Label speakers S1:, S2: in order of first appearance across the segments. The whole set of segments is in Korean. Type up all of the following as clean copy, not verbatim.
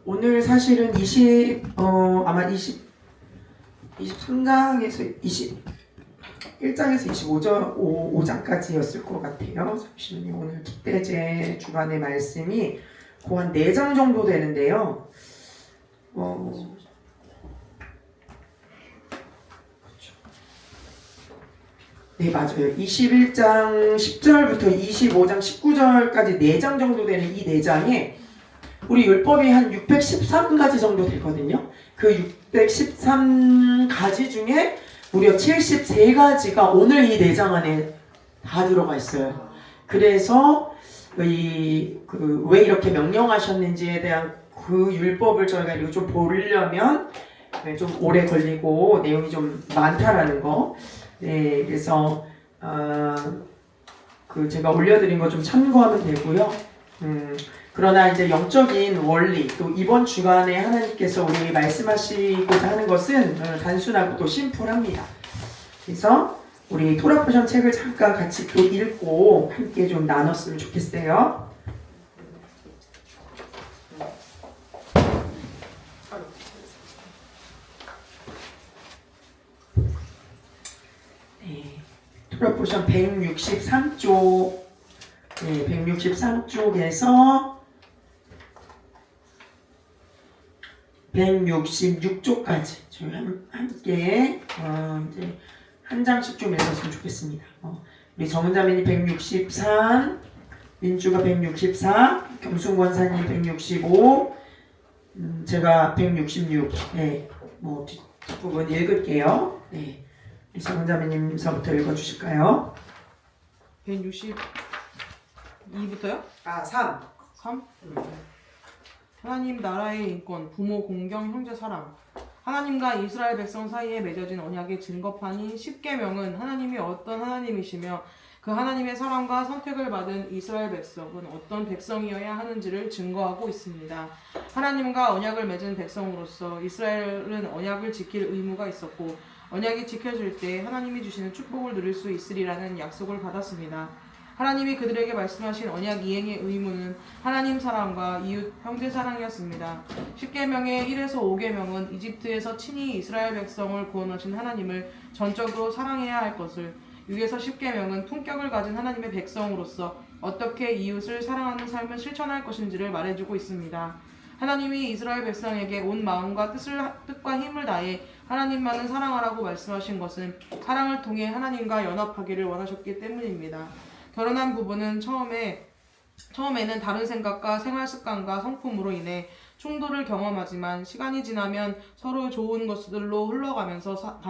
S1: 오늘 사실은 아마 23장에서 21장에서 25장까지였을 것 같아요. 잠시만요. 오늘 기대제 주간의 말씀이 그 한 4장 정도 되는데요. 네, 맞아요. 21장 10절부터 25장 19절까지 4장 정도 되는 이 4장에 우리 율법이 한 613가지 정도 되거든요. 그 613가지 중에 무려 73가지가 오늘 이 4장 안에 다 들어가 있어요. 그래서 왜 이렇게 명령하셨는지에 대한 그 율법을 저희가 이거 좀 보려면 좀 오래 걸리고 내용이 좀 많다라는 거. 네, 그래서 제가 올려드린 거 좀 참고하면 되고요. 그러나 이제 영적인 원리, 또 이번 주간에 하나님께서 우리 말씀하시고자 하는 것은 단순하고 또 심플합니다. 그래서 우리 토라 포션 책을 잠깐 같이 또 읽고 함께 좀 나눴으면 좋겠어요. 네, 토라 포션 163쪽, 네, 163쪽에서 166쪽까지 저희 함께 이제 한 장씩 좀 읽었으면 좋겠습니다. 우리 정은자매님 163, 민주가 164, 경순권사님 165, 제가 166. 네, 뒷부분 읽을게요. 네, 우리 정은자매님서부터 읽어주실까요?
S2: 162부터요?
S1: 3.
S2: 3? 하나님 나라의 인권, 부모 공경, 형제 사랑. 하나님과 이스라엘 백성 사이에 맺어진 언약의 증거판인 십계명은 하나님이 어떤 하나님이시며 그 하나님의 사랑과 선택을 받은 이스라엘 백성은 어떤 백성이어야 하는지를 증거하고 있습니다. 하나님과 언약을 맺은 백성으로서 이스라엘은 언약을 지킬 의무가 있었고 언약이 지켜질 때 하나님이 주시는 축복을 누릴 수 있으리라는 약속을 받았습니다. 하나님이 그들에게 말씀하신 언약 이행의 의무는 하나님 사랑과 이웃 형제 사랑이었습니다. 십계명의 1에서 5계명은 이집트에서 친히 이스라엘 백성을 구원하신 하나님을 전적으로 사랑해야 할 것을, 6에서 10계명은 품격을 가진 하나님의 백성으로서 어떻게 이웃을 사랑하는 삶을 실천할 것인지를 말해주고 있습니다. 하나님이 이스라엘 백성에게 온 마음과 뜻과 힘을 다해 하나님만을 사랑하라고 말씀하신 것은 사랑을 통해 하나님과 연합하기를 원하셨기 때문입니다. 결혼한 부부는 처음에는 다른 생각과 생활 습관과 성품으로 인해 충돌을 경험하지만 시간이 지나면 서로 좋은 것들로 흘러가면서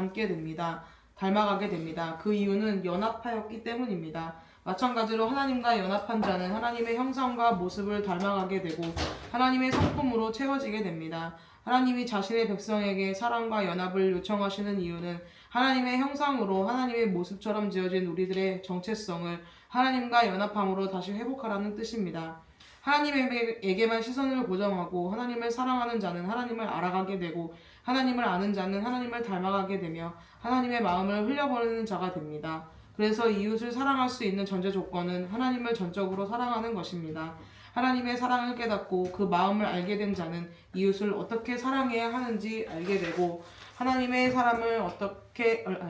S2: 닮아가게 됩니다. 그 이유는 연합하였기 때문입니다. 마찬가지로 하나님과 연합한 자는 하나님의 형상과 모습을 닮아가게 되고 하나님의 성품으로 채워지게 됩니다. 하나님이 자신의 백성에게 사랑과 연합을 요청하시는 이유는 하나님의 형상으로 하나님의 모습처럼 지어진 우리들의 정체성을 하나님과 연합함으로 다시 회복하라는 뜻입니다. 하나님에게만 시선을 고정하고 하나님을 사랑하는 자는 하나님을 알아가게 되고 하나님을 아는 자는 하나님을 닮아가게 되며 하나님의 마음을 흘려보내는 자가 됩니다. 그래서 이웃을 사랑할 수 있는 전제 조건은 하나님을 전적으로 사랑하는 것입니다. 하나님의 사랑을 깨닫고 그 마음을 알게 된 자는 이웃을 어떻게 사랑해야 하는지 알게 되고 하나님의 사람을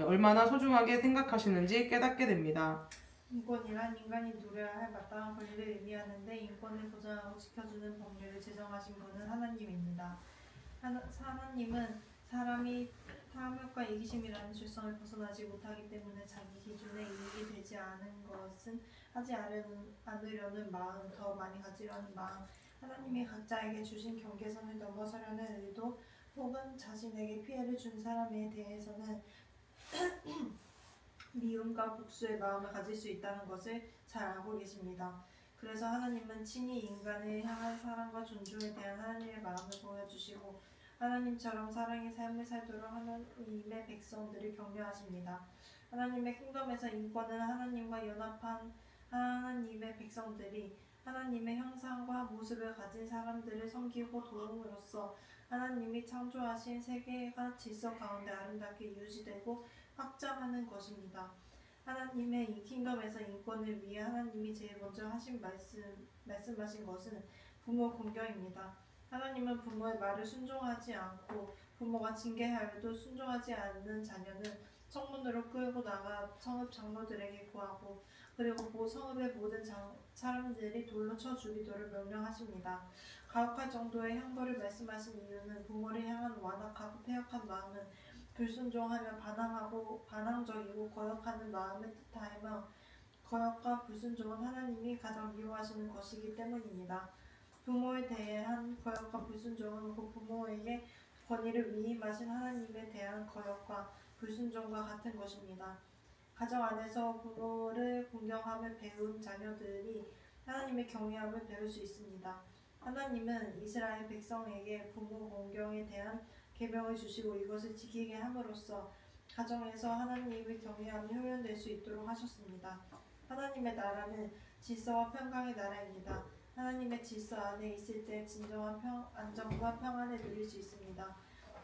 S2: 얼마나 소중하게 생각하시는지 깨닫게 됩니다.
S3: 인권이란 인간이 누려야 할 마땅한 권리를 의미하는데 인권을 보장하고 지켜주는 법률을 제정하신 분은 하나님입니다. 하나님은 사람이 탐욕과 이기심이라는 질서를 벗어나지 못하기 때문에 자기 기준에 이익이 되지 않은 것은 하지 않으려는 마음, 더 많이 가지려는 마음, 하나님이 각자에게 주신 경계선을 넘어서려는 의도, 혹은 자신에게 피해를 준 사람에 대해서는 미움과 복수의 마음을 가질 수 있다는 것을 잘 알고 계십니다. 그래서 하나님은 친히 인간을 향한 사랑과 존중에 대한 하나님의 마음을 보여주시고 하나님처럼 사랑의 삶을 살도록 하나님의 백성들을 격려하십니다. 하나님의 킹덤에서 인권은 하나님과 연합한 하나님의 백성들이 하나님의 형상과 모습을 가진 사람들을 섬기고 도움으로써 하나님이 창조하신 세계가 질서 가운데 아름답게 유지되고 확장하는 것입니다. 하나님의 이 킹덤에서 인권을 위해 하나님이 제일 먼저 말씀하신 것은 부모 공경입니다. 하나님은 부모의 말을 순종하지 않고 부모가 징계하여도 순종하지 않는 자녀는 성문으로 끌고 나가 성읍 장로들에게 구하고 그리고 성읍의 모든 사람들이 돌로 쳐 죽이도록 명령하십니다. 가혹할 정도의 형벌을 말씀하신 이유는 부모를 향한 완악하고 패역한 마음은 불순종하며 반항적이고 거역하는 마음을 뜻하며 거역과 불순종은 하나님이 가장 미워하시는 것이기 때문입니다. 부모에 대한 거역과 불순종은 곧 부모에게 권위를 위임하신 하나님에 대한 거역과 불순종과 같은 것입니다. 가정 안에서 부모를 공경함을 배운 자녀들이 하나님의 경외함을 배울 수 있습니다. 하나님은 이스라엘 백성에게 부모 공경에 대한 계명을 주시고 이것을 지키게 함으로써 가정에서 하나님의 경외함이 훈련될 수 있도록 하셨습니다. 하나님의 나라는 질서와 평강의 나라입니다. 하나님의 질서 안에 있을 때 진정한 안정과 평안을 누릴 수 있습니다.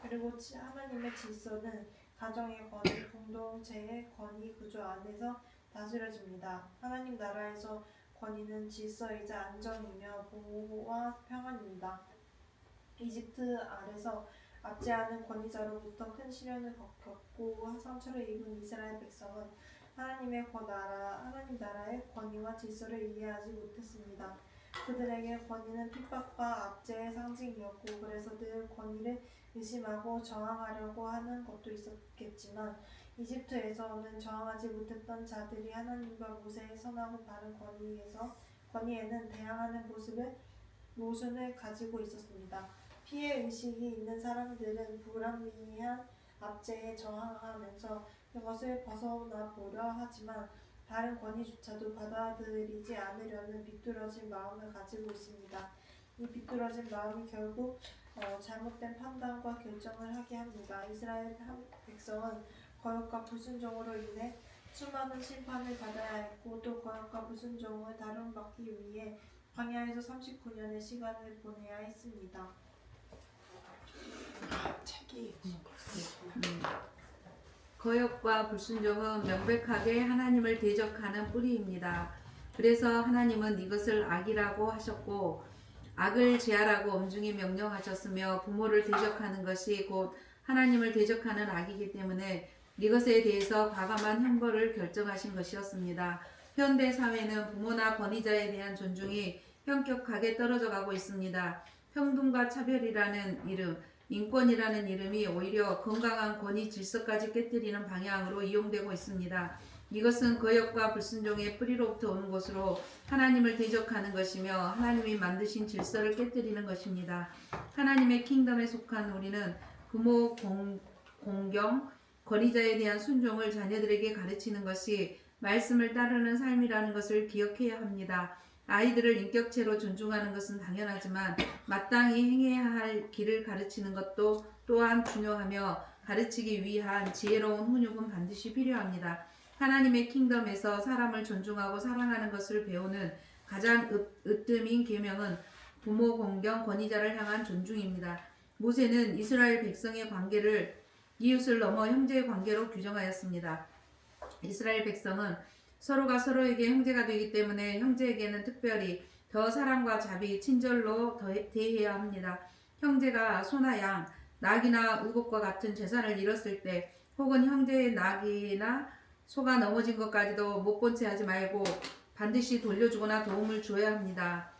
S3: 그리고 하나님의 질서는 가정의 권위, 공동체의 권위 구조 안에서 다스려집니다. 하나님 나라에서 권위는 질서이자 안정이며 보호와 평안입니다. 이집트 아래서 압제하는 권위자로부터 큰 시련을 겪고 상처를 입은 이스라엘 백성은 하나님 나라의 권위와 질서를 이해하지 못했습니다. 그들에게 권위는 핍박과 압제의 상징이었고 그래서 늘 권위를 의심하고 저항하려고 하는 것도 있었겠지만 이집트에서는 저항하지 못했던 자들이 하나님과 모세의 선하고 바른 권위에는 대항하는 모순을 가지고 있었습니다. 피해 의식이 있는 사람들은 불합리한 압제에 저항하면서 그것을 벗어나 보려 하지만 다른 권위조차도 받아들이지 않으려는 비뚤어진 마음을 가지고 있습니다. 이 비뚤어진 마음이 결국 잘못된 판단과 결정을 하게 합니다. 이스라엘 백성은 거역과 불순종으로 인해 수많은 심판을 받아야 했고 또 거역과 불순종을 다름받기 위해 광야에서 39년의 시간을 보내야 했습니다.
S1: 책이
S4: 거역과 불순종은 명백하게 하나님을 대적하는 뿌리입니다. 그래서 하나님은 이것을 악이라고 하셨고 악을 제하라고 엄중히 명령하셨으며 부모를 대적하는 것이 곧 하나님을 대적하는 악이기 때문에 이것에 대해서 과감한 형벌을 결정하신 것이었습니다. 현대 사회는 부모나 권위자에 대한 존중이 현격하게 떨어져 가고 있습니다. 평등과 차별이라는 이름, 인권이라는 이름이 오히려 건강한 권위 질서까지 깨뜨리는 방향으로 이용되고 있습니다. 이것은 거역과 불순종의 뿌리로부터 오는 것으로 하나님을 대적하는 것이며 하나님이 만드신 질서를 깨뜨리는 것입니다. 하나님의 킹덤에 속한 우리는 부모 공경, 권위자에 대한 순종을 자녀들에게 가르치는 것이 말씀을 따르는 삶이라는 것을 기억해야 합니다. 아이들을 인격체로 존중하는 것은 당연하지만 마땅히 행해야 할 길을 가르치는 것도 또한 중요하며 가르치기 위한 지혜로운 훈육은 반드시 필요합니다. 하나님의 킹덤에서 사람을 존중하고 사랑하는 것을 배우는 가장 으뜸인 계명은 부모 공경, 권위자를 향한 존중입니다. 모세는 이스라엘 백성의 관계를 이웃을 넘어 형제의 관계로 규정하였습니다. 이스라엘 백성은 서로가 서로에게 형제가 되기 때문에 형제에게는 특별히 더 사랑과 자비, 친절로 대해야 합니다. 형제가 소나 양, 낙이나 의복과 같은 재산을 잃었을 때 혹은 형제의 낙이나 소가 넘어진 것까지도 못 본 채 하지 말고 반드시 돌려주거나 도움을 주어야 합니다.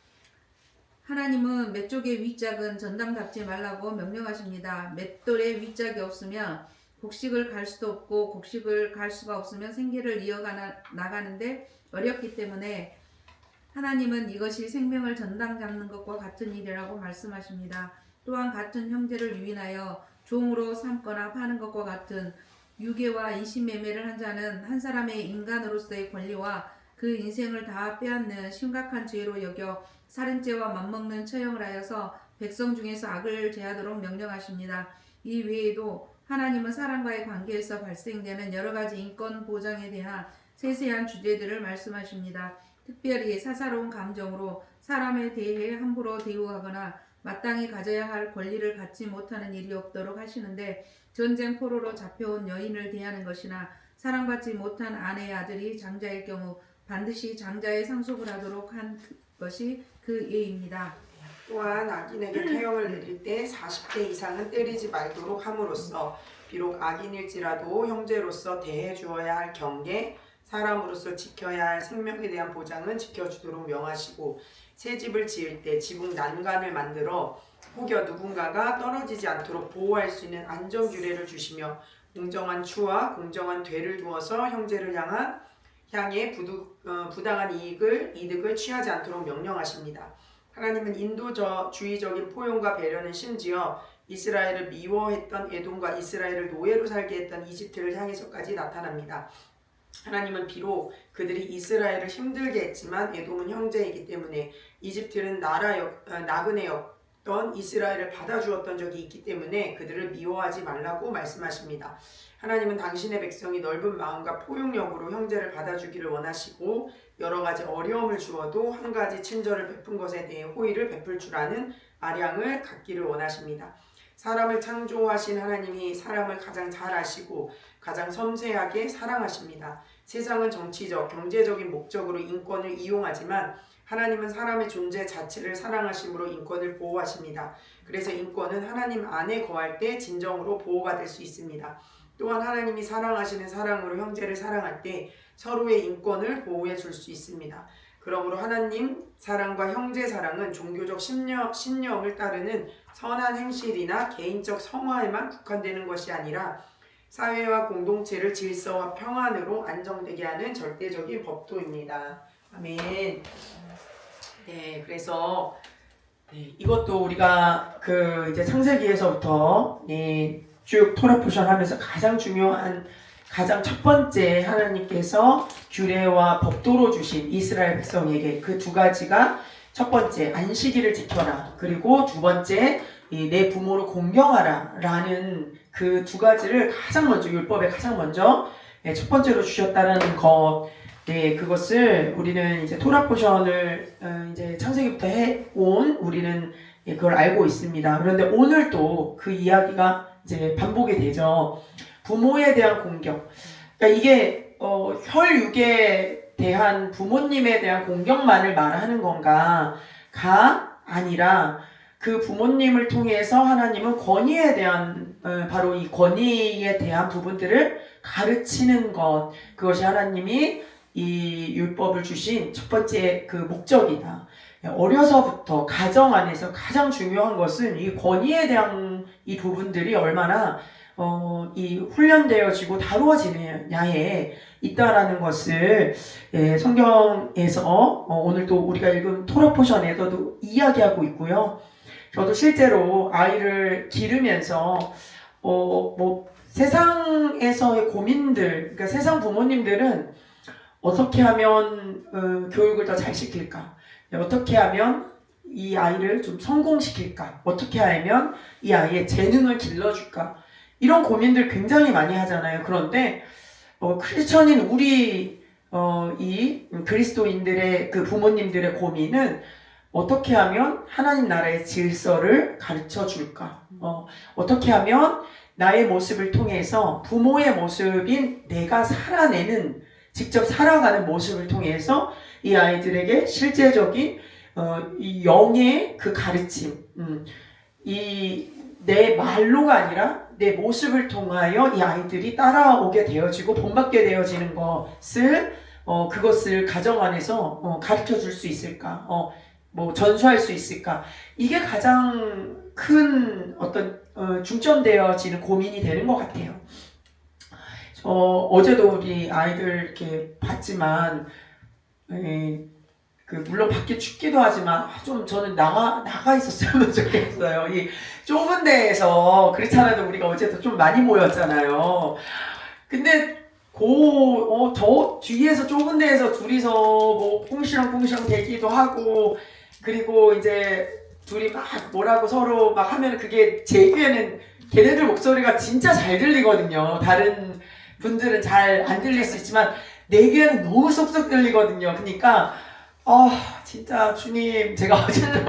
S4: 하나님은 맷족의 윗짝은 전당답지 말라고 명령하십니다. 맷돌에 윗짝이 없으면 곡식을 갈 수도 없고 곡식을 갈 수가 없으면 생계를 나가는데 어렵기 때문에 하나님은 이것이 생명을 전당 잡는 것과 같은 일이라고 말씀하십니다. 또한 같은 형제를 유인하여 종으로 삼거나 파는 것과 같은 유괴와 인신매매를 한 자는 한 사람의 인간으로서의 권리와 그 인생을 다 빼앗는 심각한 죄로 여겨 살인죄와 맞먹는 처형을 하여서 백성 중에서 악을 제하도록 명령하십니다. 이 외에도 하나님은 사람과의 관계에서 발생되는 여러 가지 인권 보장에 대한 세세한 주제들을 말씀하십니다. 특별히 사사로운 감정으로 사람에 대해 함부로 대우하거나 마땅히 가져야 할 권리를 갖지 못하는 일이 없도록 하시는데 전쟁 포로로 잡혀온 여인을 대하는 것이나 사랑받지 못한 아내의 아들이 장자일 경우 반드시 장자의 상속을 하도록 한 것이 그 예입니다.
S1: 또한 악인에게 태형을 내릴 때 40대 이상은 때리지 말도록 함으로써 비록 악인일지라도 형제로서 대해 주어야 할 경계, 사람으로서 지켜야 할 생명에 대한 보장은 지켜주도록 명하시고 새 집을 지을 때 지붕 난간을 만들어 혹여 누군가가 떨어지지 않도록 보호할 수 있는 안전규례를 주시며 공정한 추와 공정한 되를 두어서 형제를 향해 부당한 이득을 취하지 않도록 명령하십니다. 하나님은 인도주의적인 포용과 배려는 심지어 이스라엘을 미워했던 에돔과 이스라엘을 노예로 살게 했던 이집트를 향해서까지 나타납니다. 하나님은 비록 그들이 이스라엘을 힘들게 했지만 에돔은 형제이기 때문에 이집트는 나그네였던 이스라엘을 받아주었던 적이 있기 때문에 그들을 미워하지 말라고 말씀하십니다. 하나님은 당신의 백성이 넓은 마음과 포용력으로 형제를 받아주기를 원하시고 여러 가지 어려움을 주어도 한 가지 친절을 베푼 것에 대해 호의를 베풀 줄 아는 아량을 갖기를 원하십니다. 사람을 창조하신 하나님이 사람을 가장 잘 아시고 가장 섬세하게 사랑하십니다. 세상은 정치적, 경제적인 목적으로 인권을 이용하지만 하나님은 사람의 존재 자체를 사랑하심으로 인권을 보호하십니다. 그래서 인권은 하나님 안에 거할 때 진정으로 보호받을 수 있습니다. 또한 하나님이 사랑하시는 사랑으로 형제를 사랑할 때 서로의 인권을 보호해 줄 수 있습니다. 그러므로 하나님 사랑과 형제 사랑은 종교적 신념을 따르는 선한 행실이나 개인적 성화에만 국한되는 것이 아니라 사회와 공동체를 질서와 평안으로 안정되게 하는 절대적인 법도입니다. 아멘. 네, 그래서 이것도 우리가 이제 창세기에서부터 쭉 토라 포션하면서 가장 중요한 가장 첫 번째 하나님께서 규례와 법도로 주신 이스라엘 백성에게 그 두 가지가 첫 번째 안식일을 지켜라, 그리고 두 번째 내 부모를 공경하라 라는 그 두 가지를 가장 먼저 율법에 가장 먼저 첫 번째로 주셨다라는 것. 그것을 우리는 이제 토라 포션을 이제 창세기부터 해온 우리는 그걸 알고 있습니다. 그런데 오늘 또 그 이야기가 이제 반복이 되죠. 부모에 대한 공경. 그러니까 이게 혈육에 대한 부모님에 대한 공경만을 말하는 건가가 아니라 그 부모님을 통해서 하나님은 권위에 대한 바로 이 권위에 대한 부분들을 가르치는 것, 그것이 하나님이 이 율법을 주신 첫 번째 그 목적이다. 어려서부터 가정 안에서 가장 중요한 것은 이 권위에 대한 이 부분들이 얼마나 이 훈련되어지고 다루어지느냐에 있다라는 것을 성경에서 오늘 또 우리가 읽은 토라 포션에서도 이야기하고 있고요. 저도 실제로 아이를 기르면서 세상에서의 고민들, 그러니까 세상 부모님들은 어떻게 하면 교육을 더 잘 시킬까? 어떻게 하면 이 아이를 좀 성공시킬까? 어떻게 하면 이 아이의 재능을 길러줄까? 이런 고민들 굉장히 많이 하잖아요. 그런데 크리스천인 우리 이 그리스도인들의 그 부모님들의 고민은 어떻게 하면 하나님 나라의 질서를 가르쳐 줄까? 어떻게 하면 나의 모습을 통해서 부모의 모습인 내가 살아내는 직접 살아가는 모습을 통해서 이 아이들에게 실제적인 이 영의 그 가르침, 이 내 말로가 아니라 내 모습을 통하여 이 아이들이 따라오게 되어지고 본받게 되어지는 것을 그것을 가정 안에서 가르쳐 줄 수 있을까? 전수할 수 있을까? 이게 가장 큰 어떤 중점되어지는 고민이 되는 것 같아요. 어제도 우리 아이들 이렇게 봤지만, 물론 밖에 춥기도 하지만 좀 저는 나가 있었으면 좋겠어요. 이 좁은 데에서 그렇잖아도 우리가 어제도 좀 많이 모였잖아요. 근데 저 뒤에서 좁은 데에서 둘이서 꽁시렁꽁시렁 대기도 하고, 그리고 이제 둘이 막 뭐라고 서로 막 하면 그게 제 귀에는 걔네들 목소리가 진짜 잘 들리거든요. 다른 분들은 잘 안 들릴 수 있지만 내 귀에는 너무 쏙쏙 들리거든요. 그러니까 진짜 주님, 제가 어제도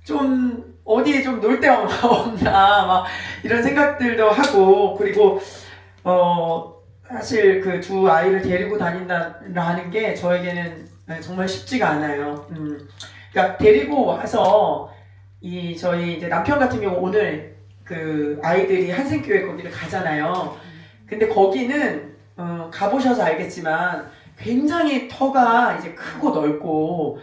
S1: 좀 어디에 좀 놀 데 없나 막 이런 생각들도 하고, 그리고 사실 그 두 아이를 데리고 다닌다라는 게 저에게는 정말 쉽지가 않아요. 그러니까 데리고 와서 이 저희 이제 남편 같은 경우 오늘 그 아이들이 한생교회 거기를 가잖아요. 근데 거기는 가보셔서 알겠지만 굉장히 터가 이제 크고 넓고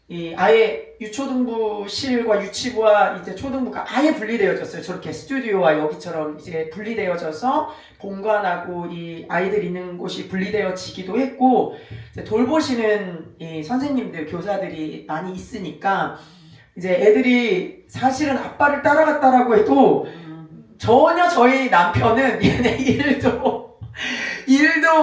S1: 이 아예 유초등부실과 유치부와 이제 초등부가 아예 분리되어졌어요. 저렇게 스튜디오와 여기처럼 이제 분리되어져서 본관하고 이 아이들 있는 곳이 분리되어지기도 했고 이제 돌보시는 이 선생님들 교사들이 많이 있으니까 이제 애들이 사실은 아빠를 따라갔다라고 해도 전혀 저희 남편은 얘네 일도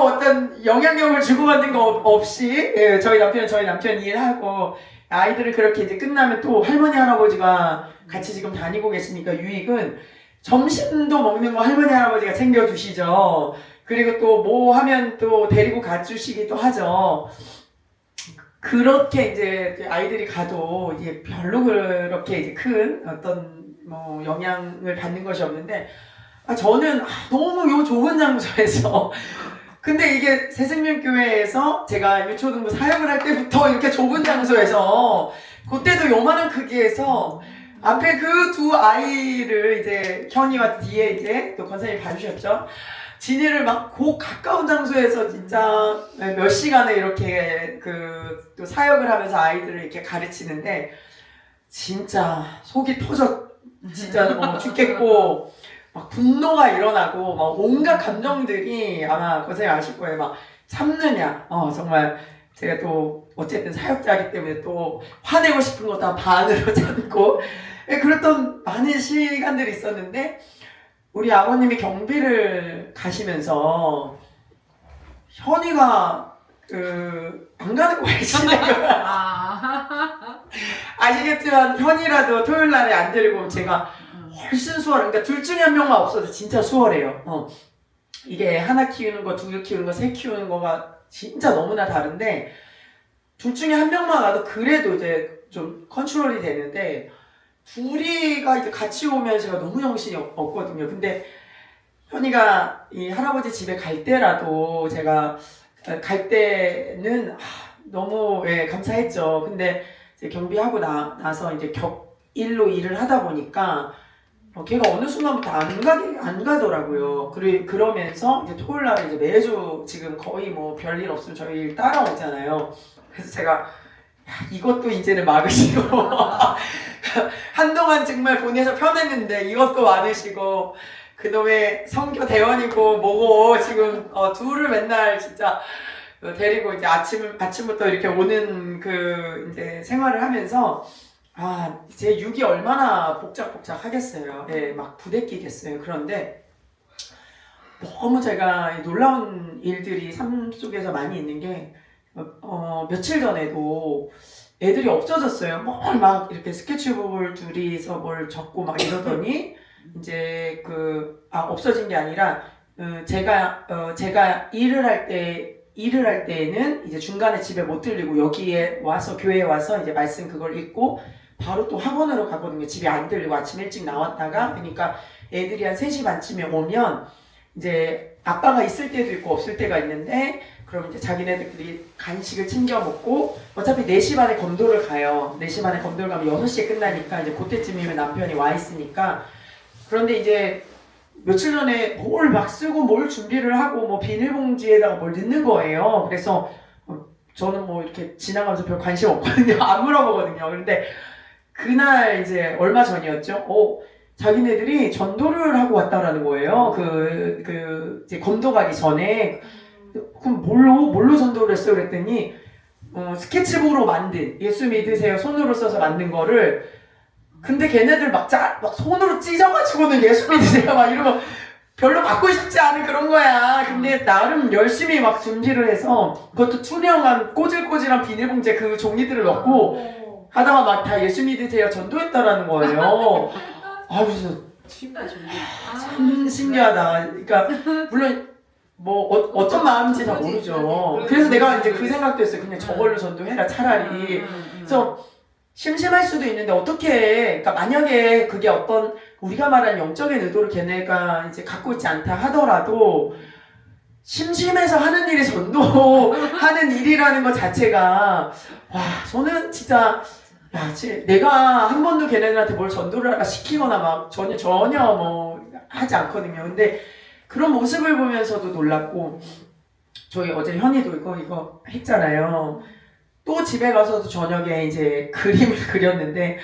S1: 어떤 영향력을 주고받는 거 없이 예, 저희 남편 일하고 아이들을 그렇게 이제 끝나면 또 할머니 할아버지가 같이 지금 다니고 계시니까 유익은 점심도 먹는 거 할머니 할아버지가 챙겨주시죠. 그리고 또 뭐 하면 또 데리고 가주시기도 하죠. 그렇게 이제 아이들이 가도 이제 별로 그렇게 이제 큰 어떤 뭐 영향을 받는 것이 없는데 저는 너무 요 좁은 장소에서 근데 이게 새생명교회에서 제가 유초등부 사역을 할 때부터 이렇게 좁은 장소에서 그때도 요만한 크기에서 앞에 그 두 아이를 이제 현이와 뒤에 이제 또 권사님이 봐주셨죠. 진이를 막 가까운 장소에서 진짜 몇 시간을 이렇게 또 사역을 하면서 아이들을 이렇게 가르치는데 진짜 속이 터져 진짜 죽겠고 막 분노가 일어나고 막 온갖 감정들이 아마 권사님 아실 거예요. 막 참느냐 정말 제가 또 어쨌든 사역자이기 때문에 또 화내고 싶은 거 다 반으로 참고 그랬던 많은 시간들이 있었는데 우리 아버님이 경비를 가시면서 현이가 안 가는 거예요. 아시겠지만 현이라도 토요일 날에 안 데리고 오면 제가 훨씬 수월해요. 그러니까 둘 중에 한 명만 없어도 진짜 수월해요. 이게 하나 키우는 거, 둘 키우는 거, 셋 키우는 거가 진짜 너무나 다른데 둘 중에 한 명만 와도 그래도 이제 좀 컨트롤이 되는데 둘이가 이제 같이 오면 제가 너무 정신이 없거든요. 근데 현이가 이 할아버지 집에 갈 때라도 제가 갈 때는 너무 감사했죠. 근데 이제 경비하고 나서 이제 격일로 일을 하다 보니까 걔가 어느 순간부터 안 가더라고요. 그러면서 이제 토요일 날 이제 매주 지금 거의 뭐 별일 없으면 저희 따라오잖아요. 그래서 제가 이것도 이제는 막으시고 한동안 정말 보내서 편했는데 이것도 많으시고 그놈의 성교 대원이고 뭐고 지금 둘을 맨날 진짜 데리고 이제 아침부터 이렇게 오는 이제 생활을 하면서 제 육이 얼마나 복작복작 하겠어요. 예, 막 부대끼겠어요. 그런데 너무 제가 놀라운 일들이 삶 속에서 많이 있는 게 며칠 전에도 애들이 없어졌어요. 막 이렇게 스케치북을 둘이서 뭘 적고 막 이러더니 이제 없어진 게 아니라 제가 일을 할 때에는 이제 중간에 집에 못 들리고 여기에 와서 교회에 와서 이제 말씀 그걸 읽고 바로 또 학원으로 가거든요. 집에 안 들리고 아침 일찍 나왔다가 그러니까 애들이 한 3시 반쯤에 오면 이제 아빠가 있을 때도 있고 없을 때가 있는데 그럼 이제 자기네들끼리 간식을 챙겨 먹고 어차피 4시 반에 검도를 가요. 4시 반에 검도를 가면 6시에 끝나니까 이제 그때쯤이면 남편이 와 있으니까 그런데 이제 며칠 전에 뭘 막 쓰고 뭘 준비를 하고 뭐 비닐봉지에다가 뭘 넣는 거예요. 그래서 저는 뭐 이렇게 지나가면서 별 관심 없거든요. 안 물어보거든요. 그런데 그날 이제 얼마 전이었죠. 자기네들이 전도를 하고 왔다라는 거예요. 이제 검도 가기 전에. 그럼 뭘로 전도를 했어요? 그랬더니 스케치북으로 만든 예수 믿으세요 손으로 써서 만든 거를 근데 걔네들 막 손으로 찢어가지고는 예수 믿으세요 막 이러고 별로 받고 싶지 않은 그런 거야. 근데 나름 열심히 막 준비를 해서 그것도 투명한 꼬질꼬질한 비닐봉지에 그 종이들을 넣고 하다가 막 다 예수 믿으세요 전도했다라는 거예요. 그래서 참 신기하다. 그러니까 물론 뭐 어떤 마음인지 잘 모르죠. 그래서 내가 이제 그 생각도 했어요. 그냥 저걸로 전도해라 차라리. 그래서 심심할 수도 있는데 어떻게 그러니까 만약에 그게 어떤 우리가 말한 영적인 의도를 걔네가 이제 갖고 있지 않다 하더라도 심심해서 하는 일이 전도하는 일이라는 것 자체가 저는 진짜 야, 내가 한 번도 걔네들한테 뭘 전도를 하라 시키거나 막 전혀 뭐 하지 않거든요. 근데 그런 모습을 보면서도 놀랐고, 저희 어제 현이도 이거 했잖아요. 또 집에 가서도 저녁에 이제 그림을 그렸는데,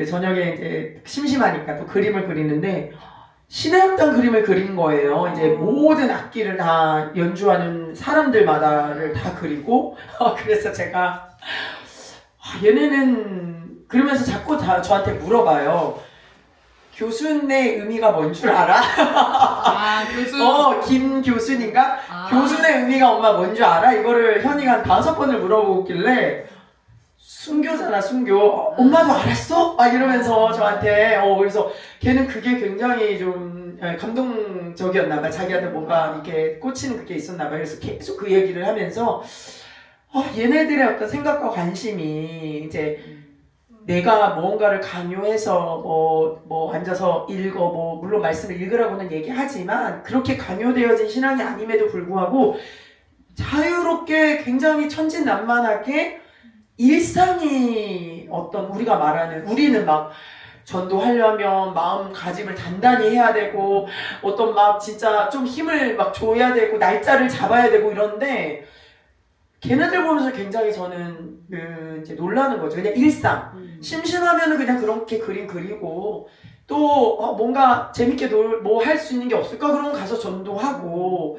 S1: 저녁에 이제 심심하니까 또 그림을 그리는데, 신해협당 그림을 그린 거예요. 이제 모든 악기를 다 연주하는 사람들마다를 다 그리고, 그래서 제가, 얘네는 그러면서 자꾸 저한테 물어봐요. 교순의 의미가 뭔 줄 알아?
S2: 교수.
S1: 김 교순인가? 교순의 의미가 엄마 뭔 줄 알아? 이거를 현이가 한 5번을 물어보길래 순교잖아, 순교. 엄마도 알았어? 막 이러면서 저한테 그래서 걔는 그게 굉장히 좀 감동적이었나 봐. 자기한테 뭔가 이렇게 꽂히는 그게 있었나 봐. 그래서 계속 그 얘기를 하면서 얘네들의 어떤 생각과 관심이 이제 내가 무언가를 강요해서 뭐 앉아서 읽어 물론 말씀을 읽으라고는 얘기하지만 그렇게 강요되어진 신앙이 아님에도 불구하고 자유롭게 굉장히 천진난만하게 일상이 어떤 우리가 말하는 우리는 막 전도하려면 마음가짐을 단단히 해야 되고 어떤 막 진짜 좀 힘을 막 줘야 되고 날짜를 잡아야 되고 이런데 걔네들 보면서 굉장히 저는 이제 놀라는 거죠. 그냥 일상. 심심하면은 그냥 그렇게 그림 그리고 또 뭔가 재밌게 뭐 할 수 있는 게 없을까? 그러면 가서 전도하고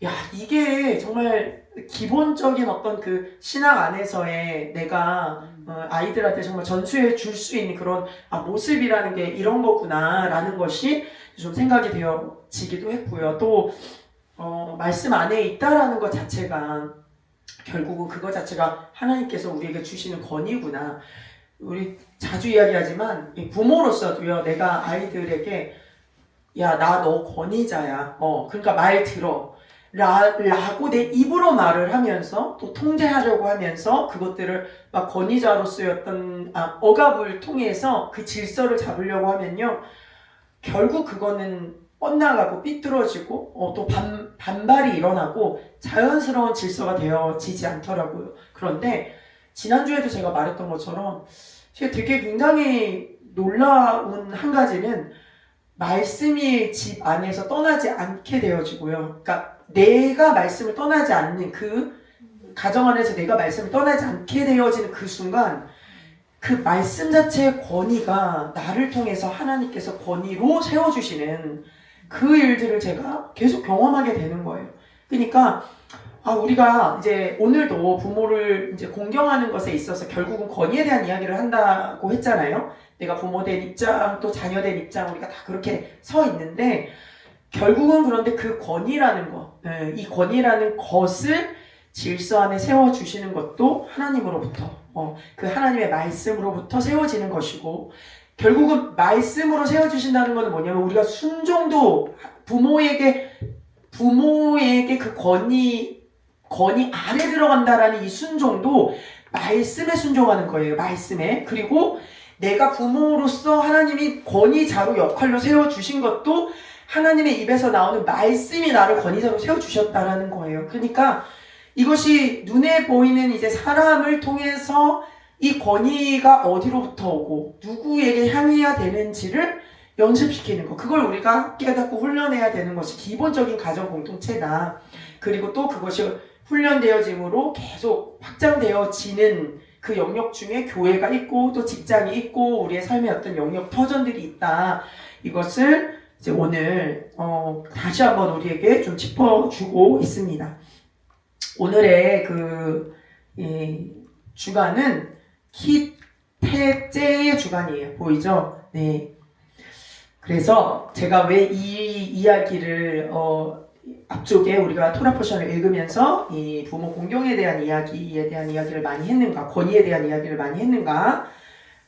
S1: 야 이게 정말 기본적인 어떤 그 신앙 안에서의 내가 아이들한테 정말 전수해 줄 수 있는 그런 모습이라는 게 이런 거구나 라는 것이 좀 생각이 되어지기도 했고요. 또 말씀 안에 있다라는 것 자체가 결국은 그거 자체가 하나님께서 우리에게 주시는 권위구나. 우리 자주 이야기하지만 부모로서도요. 내가 아이들에게 야, 나 너 권위자야. 그러니까 말 들어. 라고 내 입으로 말을 하면서 또 통제하려고 하면서 그것들을 막 권위자로서의 어떤 억압을 통해서 그 질서를 잡으려고 하면요. 결국 그거는 엇나가고 삐뚤어지고 또 반발이 일어나고 자연스러운 질서가 되어지지 않더라고요. 그런데 지난주에도 제가 말했던 것처럼 제가 되게 굉장히 놀라운 한 가지는 말씀이 집 안에서 떠나지 않게 되어지고요. 그러니까 내가 말씀을 떠나지 않는 그 가정 안에서 내가 말씀을 떠나지 않게 되어지는 그 순간 그 말씀 자체의 권위가 나를 통해서 하나님께서 권위로 세워주시는 그 일들을 제가 계속 경험하게 되는 거예요. 그러니까 우리가 이제 오늘도 부모를 이제 공경하는 것에 있어서 결국은 권위에 대한 이야기를 한다고 했잖아요. 내가 부모된 입장 또 자녀된 입장 우리가 다 그렇게 서 있는데 결국은 그런데 그 권위라는 것, 이 권위라는 것을 질서 안에 세워주시는 것도 하나님으로부터 그 하나님의 말씀으로부터 세워지는 것이고 결국은 말씀으로 세워주신다는 것은 뭐냐면 우리가 순종도 부모에게 그 권위 아래 들어간다라는 이 순종도 말씀에 순종하는 거예요. 말씀에. 그리고 내가 부모로서 하나님이 권위자로 역할로 세워주신 것도 하나님의 입에서 나오는 말씀이 나를 권위자로 세워주셨다라는 거예요. 그러니까 이것이 눈에 보이는 이제 사람을 통해서 이 권위가 어디로부터 오고 누구에게 향해야 되는지를 연습시키는 거. 그걸 우리가 깨닫고 훈련해야 되는 것이 기본적인 가정 공동체다. 그리고 또 그것이 훈련되어짐으로 계속 확장되어지는 그 영역 중에 교회가 있고 또 직장이 있고 우리의 삶의 어떤 영역 터전들이 있다. 이것을 이제 오늘 다시 한번 우리에게 좀 짚어주고 있습니다. 오늘의 주간은 키테제의 주간이에요. 보이죠? 네. 그래서 제가 왜 이 이야기를 앞쪽에 우리가 토라 포션을 읽으면서 이 부모 공경에 대한 이야기를 많이 했는가, 권위에 대한 이야기를 많이 했는가.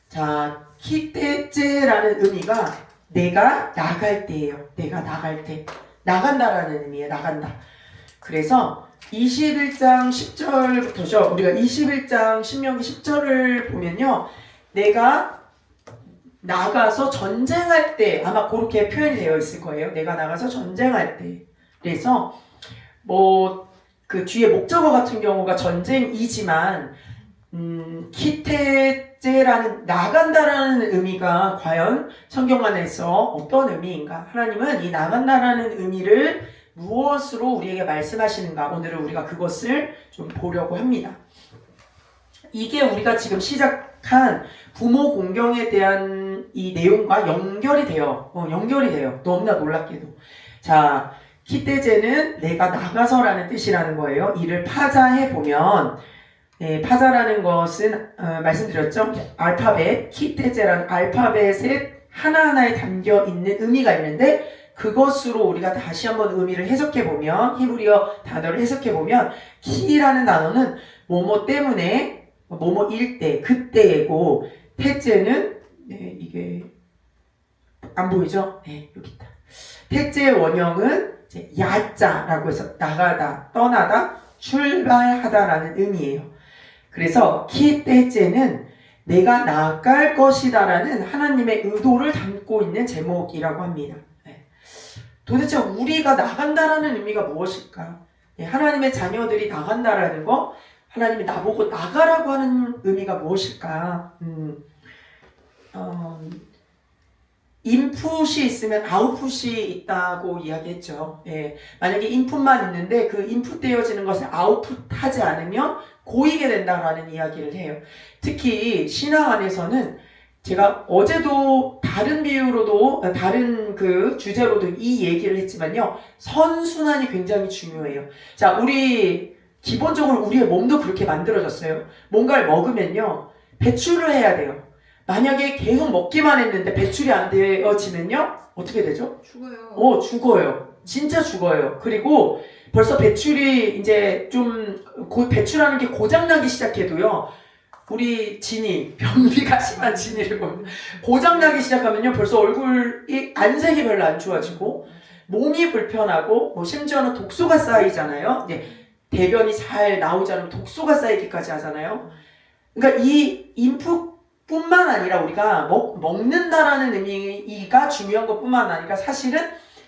S1: 자, 키테제라는 의미가 내가 나갈 때예요. 내가 나갈 때. 나간다라는 의미예요. 나간다. 그래서 21장 10절부터죠. 우리가 21장 신명기 10절을 보면요. 내가 나가서 전쟁할 때 아마 그렇게 표현이 되어 있을 거예요. 내가 나가서 전쟁할 때. 그래서 그 뒤에 목적어 같은 경우가 전쟁이지만 키테제라는 나간다라는 의미가 과연 성경 안에서 어떤 의미인가? 하나님은 이 나간다라는 의미를 무엇으로 우리에게 말씀하시는가? 오늘은 우리가 그것을 좀 보려고 합니다. 이게 우리가 지금 시작한 부모 공경에 대한 이 내용과 연결이 돼요. 너무나 놀랍게도. 자, 키테제는 내가 나가서라는 뜻이라는 거예요. 이를 파자해보면 파자라는 것은 말씀드렸죠. 알파벳, 키테제라는 알파벳에 하나하나에 담겨있는 의미가 있는데 그것으로 우리가 다시 한번 의미를 해석해보면 히브리어 단어를 해석해보면 키라는 단어는 뭐뭐 때문에 뭐뭐일 때, 그때이고 테제는 이게 안 보이죠? 네, 여기 있다. 테제의 원형은 이제 야자라고 해서 나가다, 떠나다, 출발하다라는 의미예요. 그래서 키테제는 내가 나갈 것이다라는 하나님의 의도를 담고 있는 제목이라고 합니다. 도대체 우리가 나간다라는 의미가 무엇일까? 하나님의 자녀들이 나간다라는 거, 하나님이 나보고 나가라고 하는 의미가 무엇일까? 인풋이 있으면 아웃풋이 있다고 이야기했죠. 만약에 인풋만 있는데 그 인풋되어지는 것을 아웃풋하지 않으면 고이게 된다라는 이야기를 해요. 특히 신앙 안에서는 제가 어제도 다른 비유로도 다른 그 주제로도 이 얘기를 했지만요. 선순환이 굉장히 중요해요. 자, 우리 기본적으로 우리의 몸도 그렇게 만들어졌어요. 뭔가를 먹으면요. 배출을 해야 돼요. 만약에 계속 먹기만 했는데 배출이 안 되어지면요. 어떻게 되죠?
S4: 죽어요.
S1: 죽어요. 진짜 죽어요. 그리고 벌써 배출이 이제 좀 배출하는 게 고장나기 시작해도요. 우리 진이, 변비가 심한 진이를 보면 고장나기 시작하면요. 벌써 얼굴이 안색이 별로 안 좋아지고 몸이 불편하고 심지어는 독소가 쌓이잖아요. 대변이 잘 나오지 않으면 독소가 쌓이기까지 하잖아요. 그러니까 이 인풋뿐만 아니라 우리가 먹는다라는 의미가 중요한 것뿐만 아니라 사실은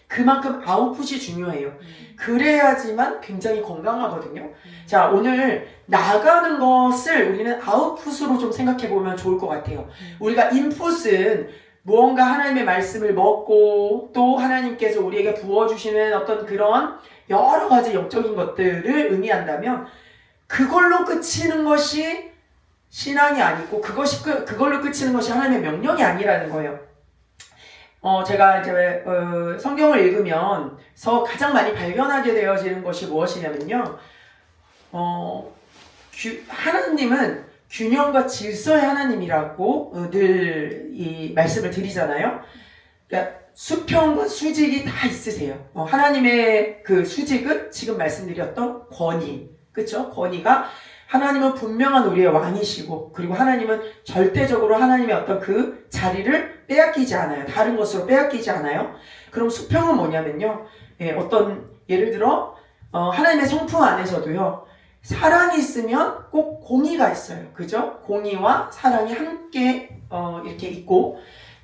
S1: 그만큼 아웃풋이 중요해요. 그래야지만 굉장히 건강하거든요. 자, 오늘 나가는 것을 우리는 아웃풋으로 좀 생각해 보면 좋을 것 같아요. 우리가 인풋은 무언가 하나님의 말씀을 먹고 또 하나님께서 우리에게 부어주시는 어떤 그런 여러 가지 영적인 것들을 의미한다면 그걸로 그치는 것이 신앙이 아니고 그걸로 그치는 것이 하나님의 명령이 아니라는 거예요. 제가 이제 성경을 읽으면서 가장 많이 발견하게 되어지는 것이 무엇이냐면요. 하나님은 균형과 질서의 하나님이라고 늘 이 말씀을 드리잖아요. 그러니까 수평과 수직이 다 있으세요. 하나님의 그 수직은 지금 말씀드렸던 권위, 그렇죠? 권위가 하나님은 분명한 우리의 왕이시고 그리고 하나님은 절대적으로 하나님의 어떤 그 자리를 빼앗기지 않아요. 다른 것으로 빼앗기지 않아요. 그럼 수평은 뭐냐면요. 어떤 예를 들어 하나님의 성품 안에서도요. 사랑이 있으면 꼭 공의가 있어요. 그죠? 공의와 사랑이 함께 이렇게 있고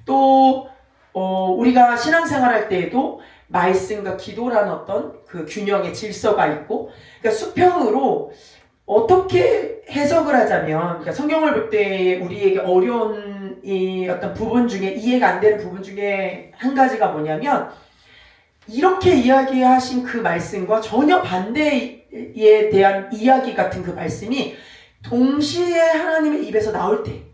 S1: 또 우리가 신앙생활할 때에도 말씀과 기도라는 어떤 그 균형의 질서가 있고 그러니까 수평으로 어떻게 해석을 하자면 그러니까 성경을 볼 때 우리에게 어려운 이 어떤 부분 중에 이해가 안 되는 부분 중에 한 가지가 뭐냐면 이렇게 이야기하신 그 말씀과 전혀 반대에 대한 이야기 같은 그 말씀이 동시에 하나님의 입에서 나올 때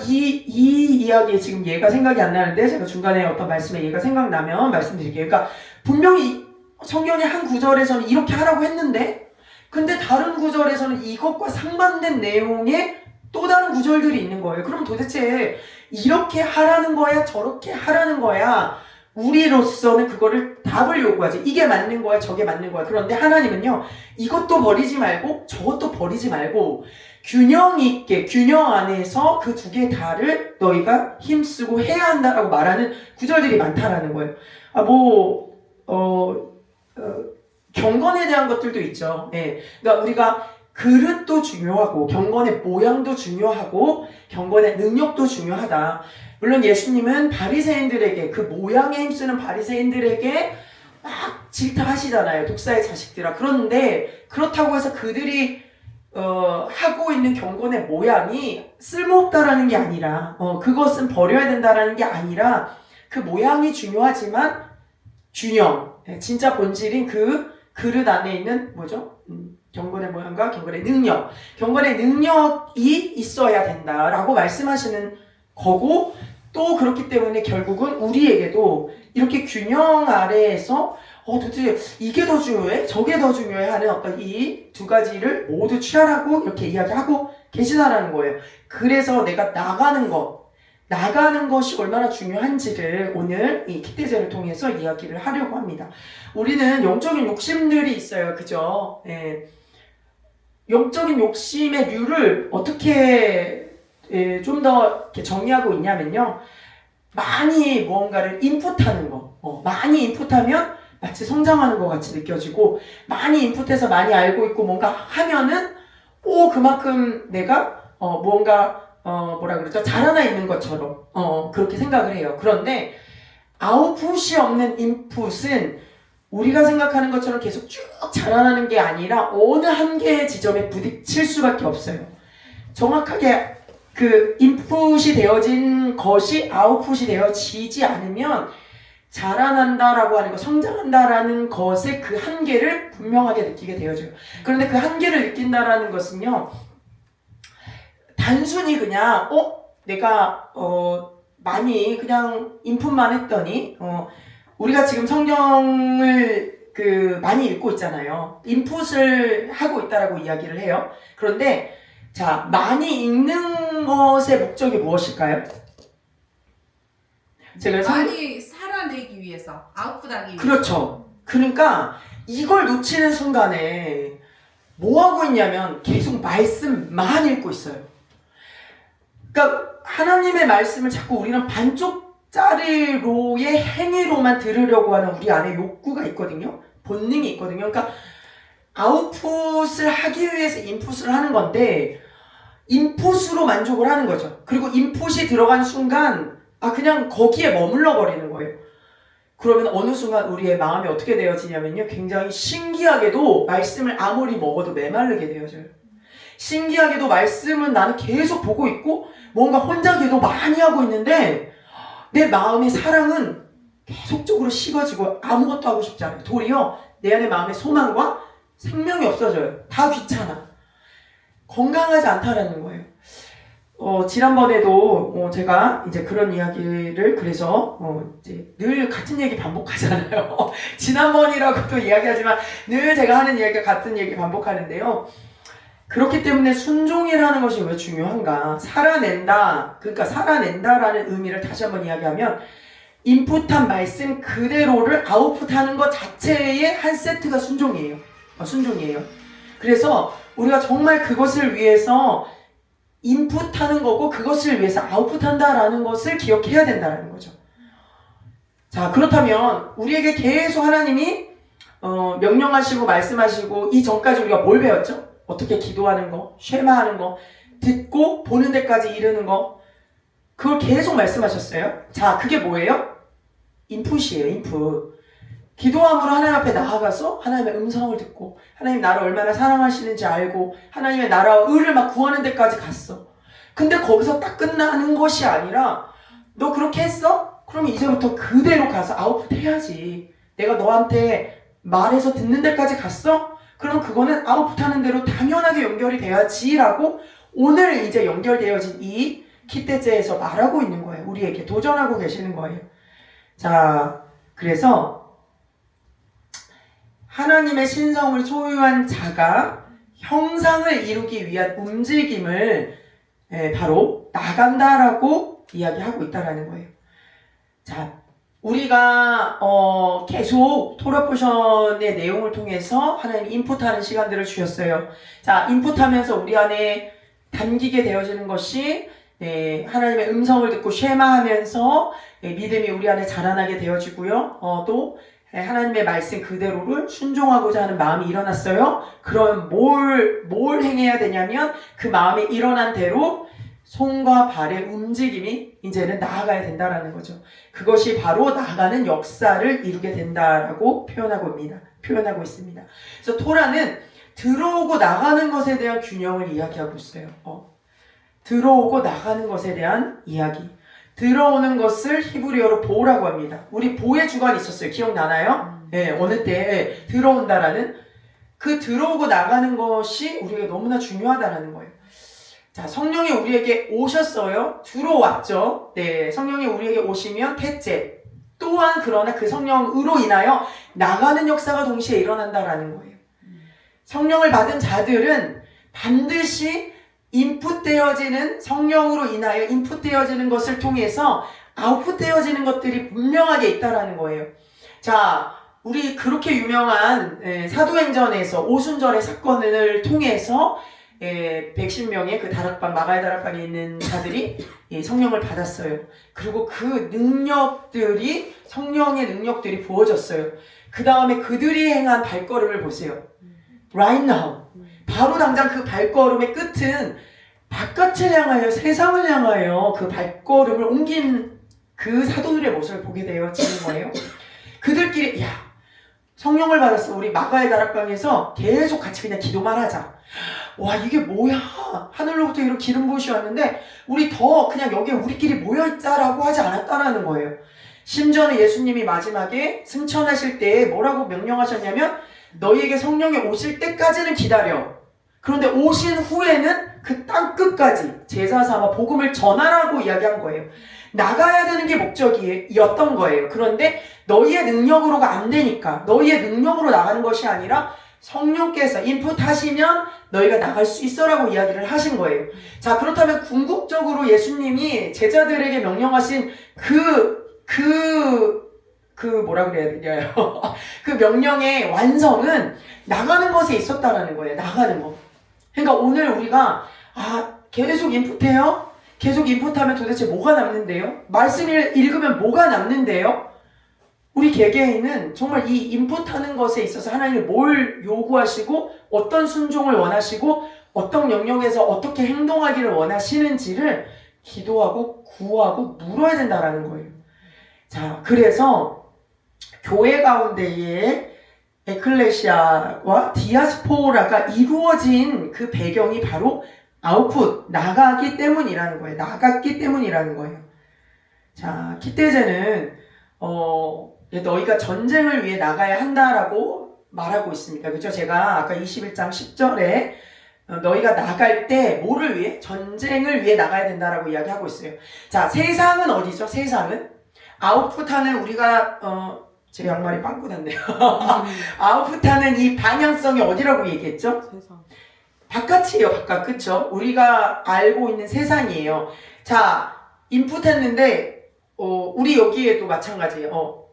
S1: 이 이야기에 지금 얘가 생각이 안 나는데 제가 중간에 어떤 말씀에 얘가 생각나면 말씀드릴게요. 그러니까 분명히 성경의 한 구절에서는 이렇게 하라고 했는데 근데 다른 구절에서는 이것과 상반된 내용의 또 다른 구절들이 있는 거예요. 그럼 도대체 이렇게 하라는 거야? 저렇게 하라는 거야? 우리로서는 그거를 답을 요구하지. 이게 맞는 거야? 저게 맞는 거야? 그런데 하나님은요. 이것도 버리지 말고 저것도 버리지 말고 균형 있게 균형 안에서 그 두 개 다를 너희가 힘쓰고 해야 한다라고 말하는 구절들이 많다라는 거예요. 경건에 대한 것들도 있죠. 그러니까 우리가 그릇도 중요하고 경건의 모양도 중요하고 경건의 능력도 중요하다. 물론 예수님은 바리새인들에게 그 모양에 힘쓰는 바리새인들에게 막 질타하시잖아요. 독사의 자식들아. 그런데 그렇다고 해서 그들이 하고 있는 경건의 모양이 쓸모없다라는 게 아니라 그것은 버려야 된다라는 게 아니라 그 모양이 중요하지만 균형, 진짜 본질인 그 그릇 안에 있는 뭐죠? 경건의 모양과 경건의 능력, 경건의 능력이 있어야 된다라고 말씀하시는 거고, 또 그렇기 때문에 결국은 우리에게도 이렇게 균형 아래에서 도대체 이게 더 중요해? 저게 더 중요해? 하는 어떤 이 두 가지를 모두 취하라고 이렇게 이야기하고 계시다라는 거예요. 그래서 내가 나가는 것이 얼마나 중요한지를 오늘 이 키테제를 통해서 이야기를 하려고 합니다. 우리는 영적인 욕심들이 있어요. 그죠? 예. 영적인 욕심의 류를 어떻게 좀 더 정의하고 있냐면요. 많이 무언가를 인풋하는 거. 많이 인풋하면 마치 성장하는 것 같이 느껴지고, 많이 인풋해서 많이 알고 있고 뭔가 하면은 그만큼 내가 무언가 뭐라 그러죠? 자라나 있는 것처럼 그렇게 생각을 해요. 그런데 아웃풋이 없는 인풋은 우리가 생각하는 것처럼 계속 쭉 자라나는 게 아니라 어느 한계의 지점에 부딪힐 수밖에 없어요. 정확하게 그 인풋이 되어진 것이 아웃풋이 되어지지 않으면 자라난다라고 하는 것, 성장한다라는 것의 그 한계를 분명하게 느끼게 되어져요. 그런데 그 한계를 느낀다라는 것은요, 단순히 그냥 내가 많이 그냥 인풋만 했더니 우리가 지금 성경을 많이 읽고 있잖아요. 인풋을 하고 있다라고 이야기를 해요. 그런데 자, 많이 읽는 것의 목적이 무엇일까요? 제가
S4: 많이 살아내기 위해서, 아웃풋하기 위해서.
S1: 그렇죠. 그러니까 이걸 놓치는 순간에 뭐 하고 있냐면 계속 말씀만 읽고 있어요. 그러니까 하나님의 말씀을 자꾸 우리는 반쪽짜리로의 행위로만 들으려고 하는 우리 안에 욕구가 있거든요. 본능이 있거든요. 그러니까 아웃풋을 하기 위해서 인풋을 하는 건데 인풋으로 만족을 하는 거죠. 그리고 인풋이 들어간 순간 그냥 거기에 머물러 버리는 거예요. 그러면 어느 순간 우리의 마음이 어떻게 되어지냐면요, 굉장히 신기하게도 말씀을 아무리 먹어도 메마르게 되어져요. 신기하게도 말씀은 나는 계속 보고 있고 뭔가 혼자 기도 많이 하고 있는데 내 마음의 사랑은 계속적으로 식어지고 아무것도 하고 싶지 않아요. 도리어 내 안에 마음의 소망과 생명이 없어져요. 다 귀찮아. 건강하지 않다라는 거예요. 지난번에도 제가 이제 그런 이야기를 그래서 이제 늘 같은 얘기 반복하잖아요. 지난번이라고도 이야기하지만 늘 제가 하는 이야기가 같은 얘기 반복하는데요. 그렇기 때문에 순종이라는 것이 왜 중요한가? 그러니까 살아낸다라는 의미를 다시 한번 이야기하면 인풋한 말씀 그대로를 아웃풋하는 것 자체의 한 세트가 순종이에요. 순종이에요. 그래서 우리가 정말 그것을 위해서 인풋하는 거고 그것을 위해서 아웃풋한다라는 것을 기억해야 된다는 거죠. 자, 그렇다면 우리에게 계속 하나님이 명령하시고 말씀하시고 이 전까지 우리가 뭘 배웠죠? 어떻게 기도하는 거, 쉐마하는 거, 듣고 보는 데까지 이르는 거, 그걸 계속 말씀하셨어요. 자, 그게 뭐예요? 인풋이에요. 인풋. 기도함으로 하나님 앞에 나아가서 하나님의 음성을 듣고 하나님 나를 얼마나 사랑하시는지 알고 하나님의 나라와 의를 막 구하는 데까지 갔어. 근데 거기서 딱 끝나는 것이 아니라 너 그렇게 했어? 그러면 이제부터 그대로 가서 아웃풋 해야지. 내가 너한테 말해서 듣는 데까지 갔어? 그럼 그거는 아웃풋하는 대로 당연하게 연결이 돼야지라고 오늘 이제 연결되어진 이 키테제에서 말하고 있는 거예요. 우리에게 도전하고 계시는 거예요. 자, 그래서 하나님의 신성을 소유한 자가 형상을 이루기 위한 움직임을 바로 나간다라고 이야기하고 있다라는 거예요. 자, 우리가 계속 토라 포션의 내용을 통해서 하나님 인풋하는 시간들을 주셨어요. 자, 인풋하면서 우리 안에 담기게 되어지는 것이 하나님의 음성을 듣고 쉐마하면서 믿음이 우리 안에 자라나게 되어지고요. 또 하나님의 말씀 그대로를 순종하고자 하는 마음이 일어났어요. 그럼 뭘 행해야 되냐면 그 마음이 일어난 대로 손과 발의 움직임이 이제는 나아가야 된다라는 거죠. 그것이 바로 나아가는 역사를 이루게 된다라고 표현하고 있습니다. 그래서 토라는 들어오고 나가는 것에 대한 균형을 이야기하고 있어요. 들어오고 나가는 것에 대한 이야기. 들어오는 것을 히브리어로 보라고 합니다. 우리 보의 주관이 있었어요. 기억나나요? 네, 어느 때 들어온다라는 그 들어오고 나가는 것이 우리에게 너무나 중요하다라는 거예요. 자, 성령이 우리에게 오셨어요. 들어왔죠. 네, 성령이 우리에게 오시면 택제. 또한 그러나 그 성령으로 인하여 나가는 역사가 동시에 일어난다라는 거예요. 성령을 받은 자들은 반드시 인풋되어지는 성령으로 인하여 인풋되어지는 것을 통해서 아웃풋되어지는 것들이 분명하게 있다라는 거예요. 자, 우리 그렇게 유명한 사도행전에서 오순절의 사건을 통해서 110명의 그 다락방, 마가의 다락방에 있는 자들이 성령을 받았어요. 그리고 그 능력들이, 성령의 능력들이 부어졌어요. 그 다음에 그들이 행한 발걸음을 보세요. Right now. 바로 당장 그 발걸음의 끝은 바깥을 향하여, 세상을 향하여 그 발걸음을 옮긴 그 사도들의 모습을 보게 되어지는 거예요. 그들끼리, 야, 성령을 받았어. 우리 마가의 다락방에서 계속 같이 그냥 기도만 하자. 와, 이게 뭐야? 하늘로부터 이런 기름 부으시 왔는데 우리 더 그냥 여기에 우리끼리 모여있자라고 하지 않았다라는 거예요. 심지어는 예수님이 마지막에 승천하실 때 뭐라고 명령하셨냐면 너희에게 성령이 오실 때까지는 기다려. 그런데 오신 후에는 그 땅끝까지 제자 삼아 복음을 전하라고 이야기한 거예요. 나가야 되는 게 목적이었던 거예요. 그런데 너희의 능력으로가 안 되니까, 너희의 능력으로 나가는 것이 아니라 성령께서 인풋하시면 너희가 나갈 수 있어라고 이야기를 하신 거예요. 자, 그렇다면 궁극적으로 예수님이 제자들에게 명령하신 뭐라 그래야 되냐요? 그 명령의 완성은 나가는 것에 있었다라는 거예요. 나가는 거. 그러니까 오늘 우리가 계속 인풋해요? 계속 인풋하면 도대체 뭐가 남는데요? 말씀을 읽으면 뭐가 남는데요? 우리 개개인은 정말 이 인풋하는 것에 있어서 하나님이 뭘 요구하시고 어떤 순종을 원하시고 어떤 영역에서 어떻게 행동하기를 원하시는지를 기도하고 구하고 물어야 된다라는 거예요. 자, 그래서 교회 가운데에 에클레시아와 디아스포라가 이루어진 그 배경이 바로 아웃풋, 나갔기 때문이라는 거예요. 자, 기태제는 너희가 전쟁을 위해 나가야 한다라고 말하고 있습니다. 그렇죠? 제가 아까 21장 10절에 너희가 나갈 때 뭐를 위해? 전쟁을 위해 나가야 된다라고 이야기하고 있어요. 자, 세상은 어디죠? 세상은 아웃풋하는 우리가 제 양말이 빵꾸 났네요. 아웃풋하는 이 방향성이 어디라고 얘기했죠?
S2: 세상.
S1: 바깥이에요, 바깥. 그쵸? 우리가 알고 있는 세상이에요. 자, 인풋했는데 우리 여기에도 마찬가지예요.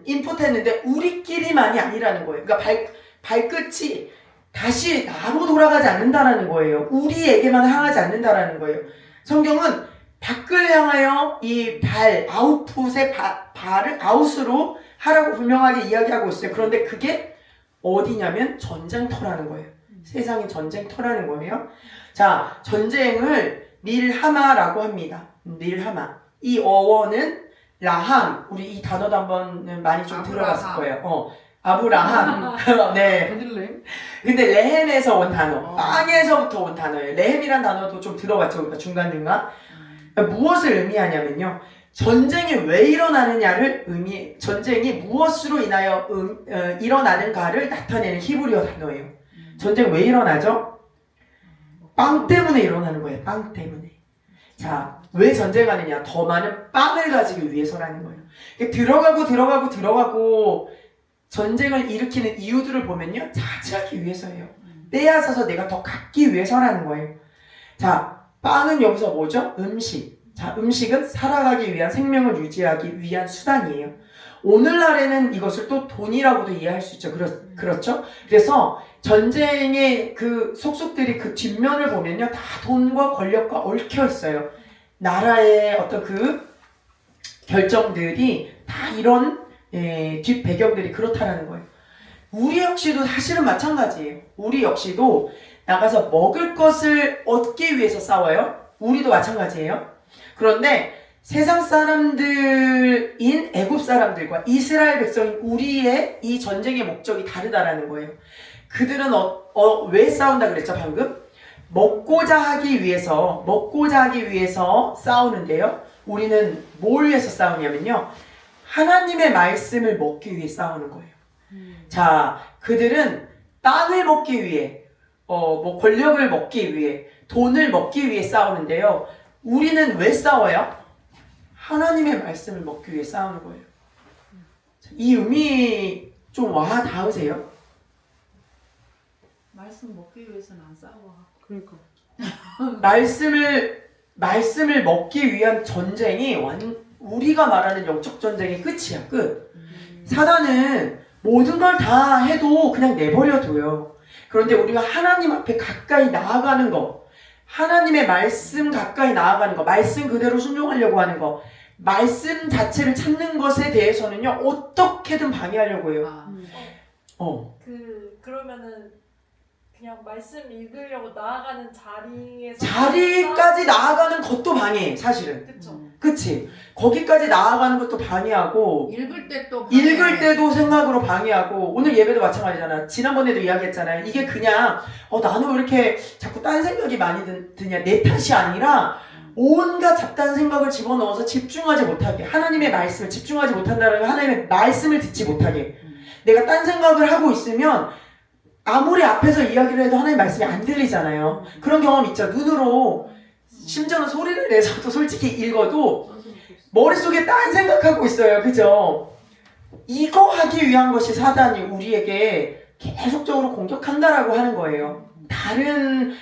S1: 인풋했는데 우리끼리만이 아니라는 거예요. 그러니까 발끝이 다시 나로 돌아가지 않는다라는 거예요. 우리에게만 향하지 않는다라는 거예요. 성경은 밖을 향하여 이 아웃풋의 발을 아웃으로 하라고 분명하게 이야기하고 있어요. 그런데 그게 어디냐면 전쟁터라는 거예요. 세상이 전쟁터라는 거예요. 자, 전쟁을 밀하마라고 합니다. 밀하마. 이 어원은 라함. 우리 이 단어도 한번 많이 좀 들어봤을 거예요. 아브라함. 네. 근데 레헴에서 온 단어. 빵에서부터 온 단어예요. 레헴이란 단어도 좀 들어봤죠. 우리가 중간중간. 무엇을 의미하냐면요. 전쟁이 왜 일어나느냐를 전쟁이 무엇으로 인하여 일어나는가를 나타내는 히브리어 단어예요. 전쟁 왜 일어나죠? 빵 때문에 일어나는 거예요. 빵 때문에. 자, 왜 전쟁하느냐? 더 많은 빵을 가지기 위해서라는 거예요. 들어가고 전쟁을 일으키는 이유들을 보면요. 차지하기 위해서예요. 빼앗아서 내가 더 갖기 위해서라는 거예요. 자, 빵은 여기서 뭐죠? 음식. 자, 음식은 살아가기 위한, 생명을 유지하기 위한 수단이에요. 오늘날에는 이것을 또 돈이라고도 이해할 수 있죠. 그렇죠? 그래서 전쟁의 그 속속들이 그 뒷면을 보면요. 다 돈과 권력과 얽혀 있어요. 나라의 어떤 그 결정들이 다 이런 뒷 배경들이 그렇다라는 거예요. 우리 역시도 사실은 마찬가지예요. 우리 역시도 나가서 먹을 것을 얻기 위해서 싸워요. 우리도 마찬가지예요. 그런데 세상 사람들인 애굽 사람들과 이스라엘 백성인 우리의 이 전쟁의 목적이 다르다라는 거예요. 그들은 왜 싸운다 그랬죠 방금? 먹고자 하기 위해서 싸우는데요. 우리는 뭘 위해서 싸우냐면요. 하나님의 말씀을 먹기 위해 싸우는 거예요. 자, 그들은 땅을 먹기 위해, 권력을 먹기 위해, 돈을 먹기 위해 싸우는데요. 우리는 왜 싸워요? 하나님의 말씀을 먹기 위해 싸우는 거예요. 이 의미 좀 와 닿으세요?
S4: 말씀 먹기 위해서는 안 싸워.
S2: 그러니까.
S1: 말씀을 먹기 위한 전쟁이 우리가 말하는 영적 전쟁의 끝이야, 끝. 사단은 모든 걸 다 해도 그냥 내버려둬요. 그런데 우리가 하나님 앞에 가까이 나아가는 거, 하나님의 말씀 가까이 나아가는 거, 말씀 그대로 순종하려고 하는 거, 말씀 자체를 찾는 것에 대해서는요, 어떻게든 방해하려고 해요.
S3: 그러면은 그냥 말씀 읽으려고 나아가는 자리에서
S1: 자리까지 나아가는 것도 방해해, 사실은.
S3: 그쵸.
S1: 그치? 거기까지 나아가는 것도 방해하고,
S4: 읽을 때도
S1: 읽을 때도 생각으로 방해하고, 오늘 예배도 마찬가지잖아. 지난번에도 이야기했잖아요. 이게 그냥 나는 왜 이렇게 자꾸 딴 생각이 많이 드냐, 내 탓이 아니라 온갖 잡다한 생각을 집어넣어서 집중하지 못하게, 하나님의 말씀을 집중하지 못한다는 건 하나님의 말씀을 듣지 못하게. 내가 딴 생각을 하고 있으면 아무리 앞에서 이야기를 해도 하나님의 말씀이 안 들리잖아요. 그런 경험 있죠. 눈으로, 심지어는 소리를 내서도 솔직히 읽어도 머릿속에 딴 생각하고 있어요. 그죠? 이거 하기 위한 것이 사단이 우리에게 계속적으로 공격한다라고 하는 거예요. 다른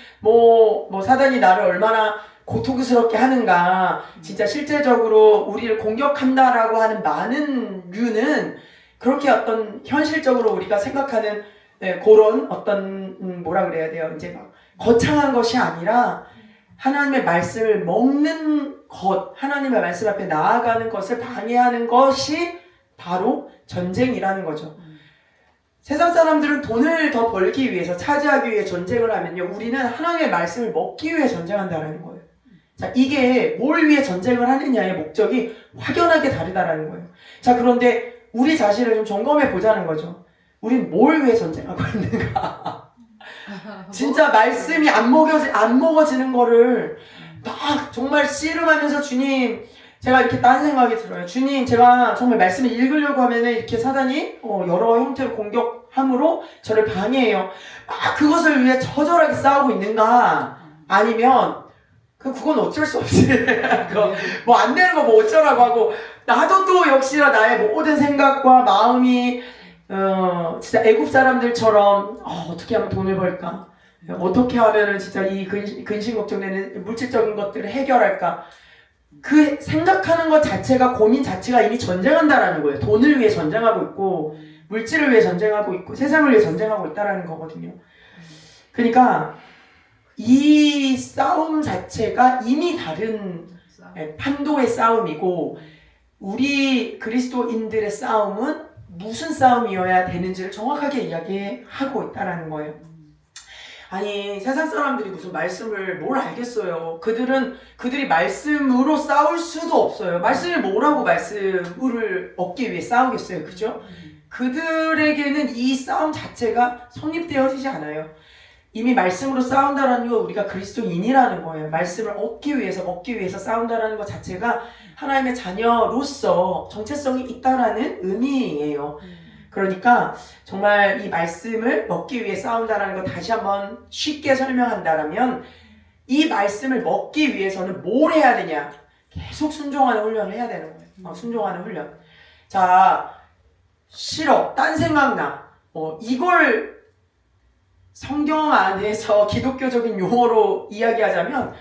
S1: 사단이 나를 얼마나 고통스럽게 하는가, 진짜 실제적으로 우리를 공격한다라고 하는 많은 류는 그렇게 어떤 현실적으로 우리가 생각하는 그런 어떤 뭐라 그래야 돼요? 이제 막 거창한 것이 아니라 하나님의 말씀을 먹는 것, 하나님의 말씀 앞에 나아가는 것을 방해하는 것이 바로 전쟁이라는 거죠. 세상 사람들은 돈을 더 벌기 위해서, 차지하기 위해 전쟁을 하면요, 우리는 하나님의 말씀을 먹기 위해 전쟁한다라는 거예요. 자, 이게 뭘 위해 전쟁을 하느냐의 목적이 확연하게 다르다라는 거예요. 자, 그런데 우리 자신을 좀 점검해 보자는 거죠. 우린 뭘 위해 전쟁하고 있는가? 진짜 말씀이 안 먹어지는 거를 막 정말 씨름하면서, 주님, 제가 이렇게 딴 생각이 들어요. 주님, 제가 정말 말씀을 읽으려고 하면은 이렇게 사단이 여러 형태로 공격함으로 저를 방해해요. 막 그것을 위해 처절하게 싸우고 있는가? 아니면 그건 어쩔 수 없지. 뭐 안 되는 거 뭐 어쩌라고 하고, 나도 또 역시나 나의 모든 생각과 마음이 진짜 애굽 사람들처럼 어떻게 하면 돈을 벌까? 어떻게 하면은 진짜 이 근심 걱정되는 물질적인 것들을 해결할까? 그 생각하는 것 자체가, 고민 자체가 이미 전쟁한다라는 거예요. 돈을 위해 전쟁하고 있고, 물질을 위해 전쟁하고 있고, 세상을 위해 전쟁하고 있다라는 거거든요. 그러니까 이 싸움 자체가 이미 다른 판도의 싸움이고, 우리 그리스도인들의 싸움은 무슨 싸움이어야 되는지를 정확하게 이야기하고 있다라는 거예요. 아니, 세상 사람들이 무슨 말씀을 뭘 알겠어요. 그들이 말씀으로 싸울 수도 없어요. 말씀이 뭐라고 말씀을 얻기 위해 싸우겠어요. 그죠? 그들에게는 이 싸움 자체가 성립되어지지 않아요. 이미 말씀으로 싸운다라는 건 우리가 그리스도인이라는 거예요. 말씀을 얻기 위해서, 먹기 위해서 싸운다라는 것 자체가 하나님의 자녀로서 정체성이 있다라는 의미예요. 그러니까 정말 이 말씀을 먹기 위해 싸운다라는 거 다시 한번 쉽게 설명한다라면, 이 말씀을 먹기 위해서는 뭘 해야 되냐? 계속 순종하는 훈련을 해야 되는 거예요. 순종하는 훈련. 자, 싫어, 딴 생각나. 이걸 성경 안에서 기독교적인 용어로 이야기하자면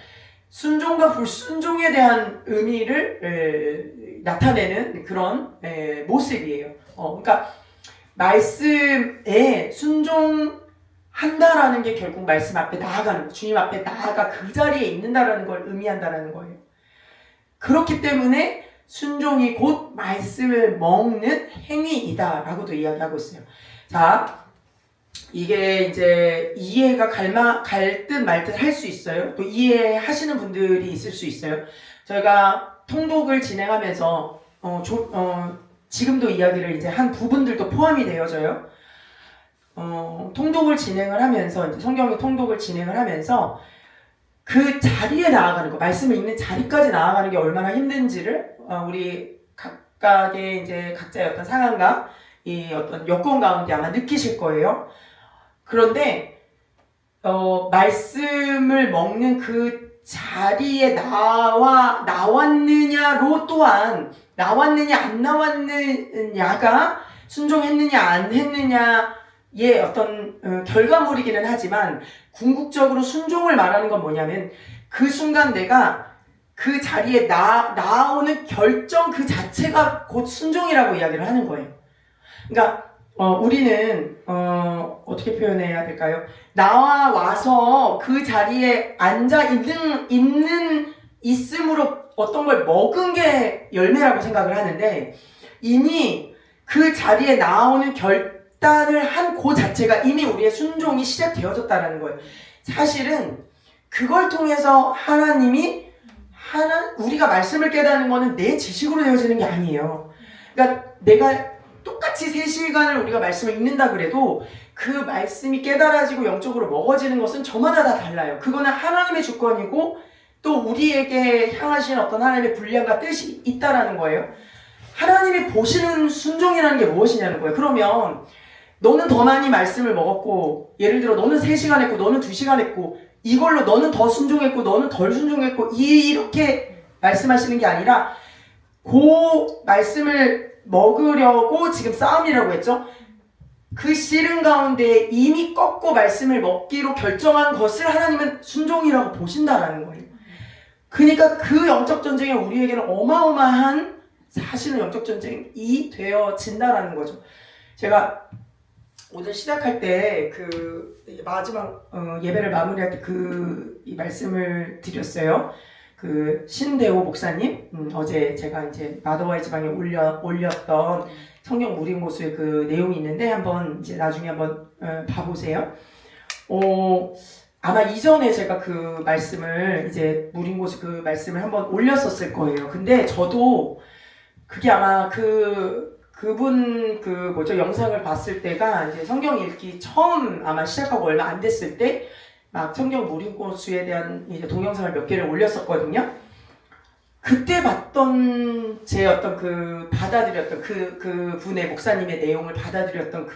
S1: 순종과 불순종에 대한 의미를 나타내는 그런 모습이에요. 그러니까 말씀에 순종한다라는 게 결국 말씀 앞에 나아가는 거, 주님 앞에 나아가 그 자리에 있는다라는 걸 의미한다라는 거예요. 그렇기 때문에 순종이 곧 말씀을 먹는 행위이다라고도 이야기하고 있어요. 자, 이게 이제 이해가 갈 듯 말 듯 할 수 있어요. 또 이해하시는 분들이 있을 수 있어요. 저희가 통독을 진행하면서 지금도 이야기를 이제 한 부분들도 포함이 되어져요. 통독을 진행을 하면서 이제 성경의 통독을 진행을 하면서 그 자리에 나아가는 거, 말씀을 읽는 자리까지 나아가는 게 얼마나 힘든지를 우리 각각의 이제 각자의 어떤 상황과 이 어떤 여건 가운데 아마 느끼실 거예요. 그런데 말씀을 먹는 그 자리에 나왔느냐로 또한 나왔느냐 안 나왔느냐가 순종했느냐 안 했느냐의 어떤 결과물이기는 하지만 궁극적으로 순종을 말하는 건 뭐냐면 그 순간 내가 그 자리에 나오는 결정 그 자체가 곧 순종이라고 이야기를 하는 거예요. 그러니까 우리는 어떻게 표현해야 될까요? 와서 그 자리에 앉아 있음으로 어떤 걸 먹은 게 열매라고 생각을 하는데 이미 그 자리에 나오는 결단을 한 그 자체가 이미 우리의 순종이 시작되어졌다는 거예요. 사실은 그걸 통해서 하나님이 우리가 말씀을 깨닫는 거는 내 지식으로 되어지는 게 아니에요. 그러니까 내가 똑같이 3시간을 우리가 말씀을 읽는다 그래도 그 말씀이 깨달아지고 영적으로 먹어지는 것은 저마다 다 달라요. 그거는 하나님의 주권이고 또 우리에게 향하신 어떤 하나님의 분량과 뜻이 있다라는 거예요. 하나님이 보시는 순종이라는 게 무엇이냐는 거예요. 그러면 너는 더 많이 말씀을 먹었고 예를 들어 너는 3시간 했고 너는 2시간 했고 이걸로 너는 더 순종했고 너는 덜 순종했고 이렇게 말씀하시는 게 아니라 그 말씀을 먹으려고 지금 싸움이라고 했죠. 그 씨름 가운데 이미 꺾고 말씀을 먹기로 결정한 것을 하나님은 순종이라고 보신다라는 거예요. 그러니까 그 영적 전쟁이 우리에게는 어마어마한 사실은 영적 전쟁이 되어진다라는 거죠. 제가 오늘 시작할 때 그 마지막 예배를 마무리할 때 이 말씀을 드렸어요. 그 신대호 목사님 어제 제가 이제 마더와의 지방에 올렸던 성경 무림고수의 그 내용이 있는데 한번 이제 나중에 한번 봐보세요. 아마 이전에 제가 그 말씀을 이제 무림고수 그 말씀을 한번 올렸었을 거예요. 근데 저도 그게 아마 그분 영상을 봤을 때가 이제 성경 읽기 처음 아마 시작하고 얼마 안 됐을 때 막 성경 무림고수에 대한 이제 동영상을 몇 개를 올렸었거든요. 그때 봤던 제 어떤 받아들였던 그 분의 목사님의 내용을 받아들였던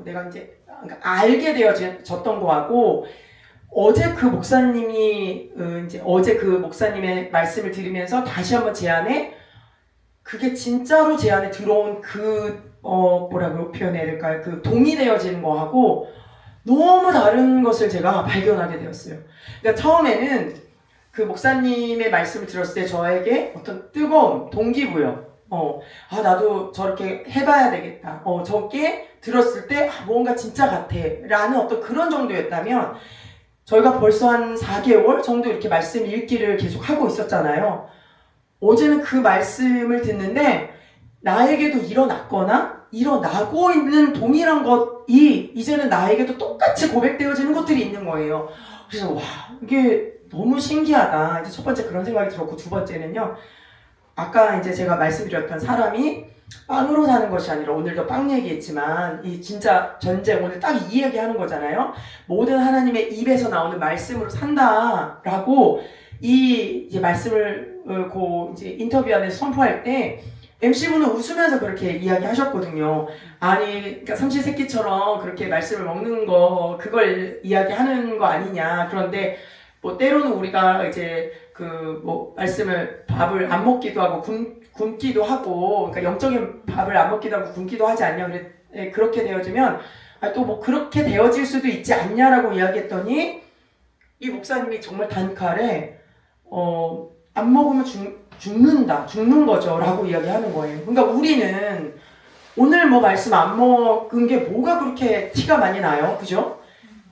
S1: 내가 이제 알게 되어졌던 거하고 어제 그 목사님이 어제 그 목사님의 말씀을 들으면서 다시 한번 제 안에 그게 진짜로 제 안에 들어온 뭐라고 표현해야 될까요? 동의되어지는 거하고 너무 다른 것을 제가 발견하게 되었어요. 그러니까 처음에는 그 목사님의 말씀을 들었을 때 저에게 어떤 뜨거움, 동기부여. 나도 저렇게 해봐야 되겠다. 저게 들었을 때 뭔가 진짜 같아. 라는 어떤 그런 정도였다면 저희가 벌써 한 4개월 정도 이렇게 말씀 읽기를 계속 하고 있었잖아요. 어제는 그 말씀을 듣는데 나에게도 일어나고 있는 동일한 것이 이제는 나에게도 똑같이 고백되어지는 것들이 있는 거예요. 그래서 이게 너무 신기하다. 이제 첫 번째 그런 생각이 들었고 두 번째는요. 아까 이제 제가 말씀드렸던 사람이 빵으로 사는 것이 아니라 오늘도 빵 얘기했지만 이 진짜 전쟁 오늘 딱 이 얘기하는 거잖아요. 모든 하나님의 입에서 나오는 말씀으로 산다라고 이제 말씀을 이제 인터뷰 안에서 선포할 때 MC분은 웃으면서 그렇게 이야기하셨거든요. 아니, 그러니까 삼시세끼처럼 그렇게 말씀을 먹는 거 그걸 이야기하는 거 아니냐. 그런데 때로는 우리가 이제 말씀을 밥을 안 먹기도 하고 굶기도 하고, 그러니까 영적인 밥을 안 먹기도 하고 굶기도 하지 않냐. 그렇게 되어지면 또 그렇게 되어질 수도 있지 않냐라고 이야기했더니 이 목사님이 정말 단칼에 안 먹으면 죽는 거죠 라고 이야기하는 거예요. 그러니까 우리는 오늘 말씀 안 먹은 게 뭐가 그렇게 티가 많이 나요? 그죠?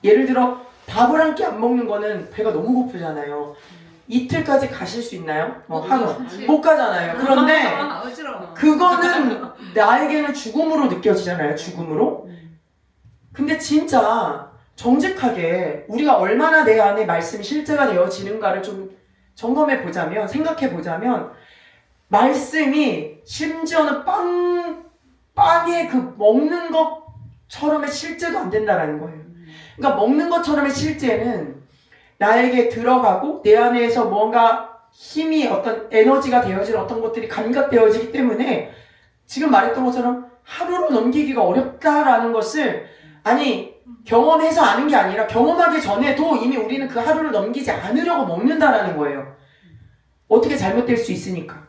S1: 예를 들어 밥을 한 끼 안 먹는 거는 배가 너무 고프잖아요. 이틀까지 가실 수 있나요? 하루 못 가잖아요. 그런데 그거는 나에게는 죽음으로 느껴지잖아요. 죽음으로. 근데 진짜 정직하게 우리가 얼마나 내 안에 말씀이 실제가 되어지는가를 좀 점검해 보자면, 생각해 보자면 말씀이 심지어는 빵 빵의 그 먹는 것처럼의 실제도 안 된다라는 거예요. 그러니까 먹는 것처럼의 실제는 나에게 들어가고 내 안에서 뭔가 힘이 어떤 에너지가 되어진 어떤 것들이 감각되어지기 때문에 지금 말했던 것처럼 하루로 넘기기가 어렵다라는 것을 아니 경험해서 아는 게 아니라 경험하기 전에도 이미 우리는 그 하루를 넘기지 않으려고 먹는다라는 거예요. 어떻게 잘못될 수 있으니까.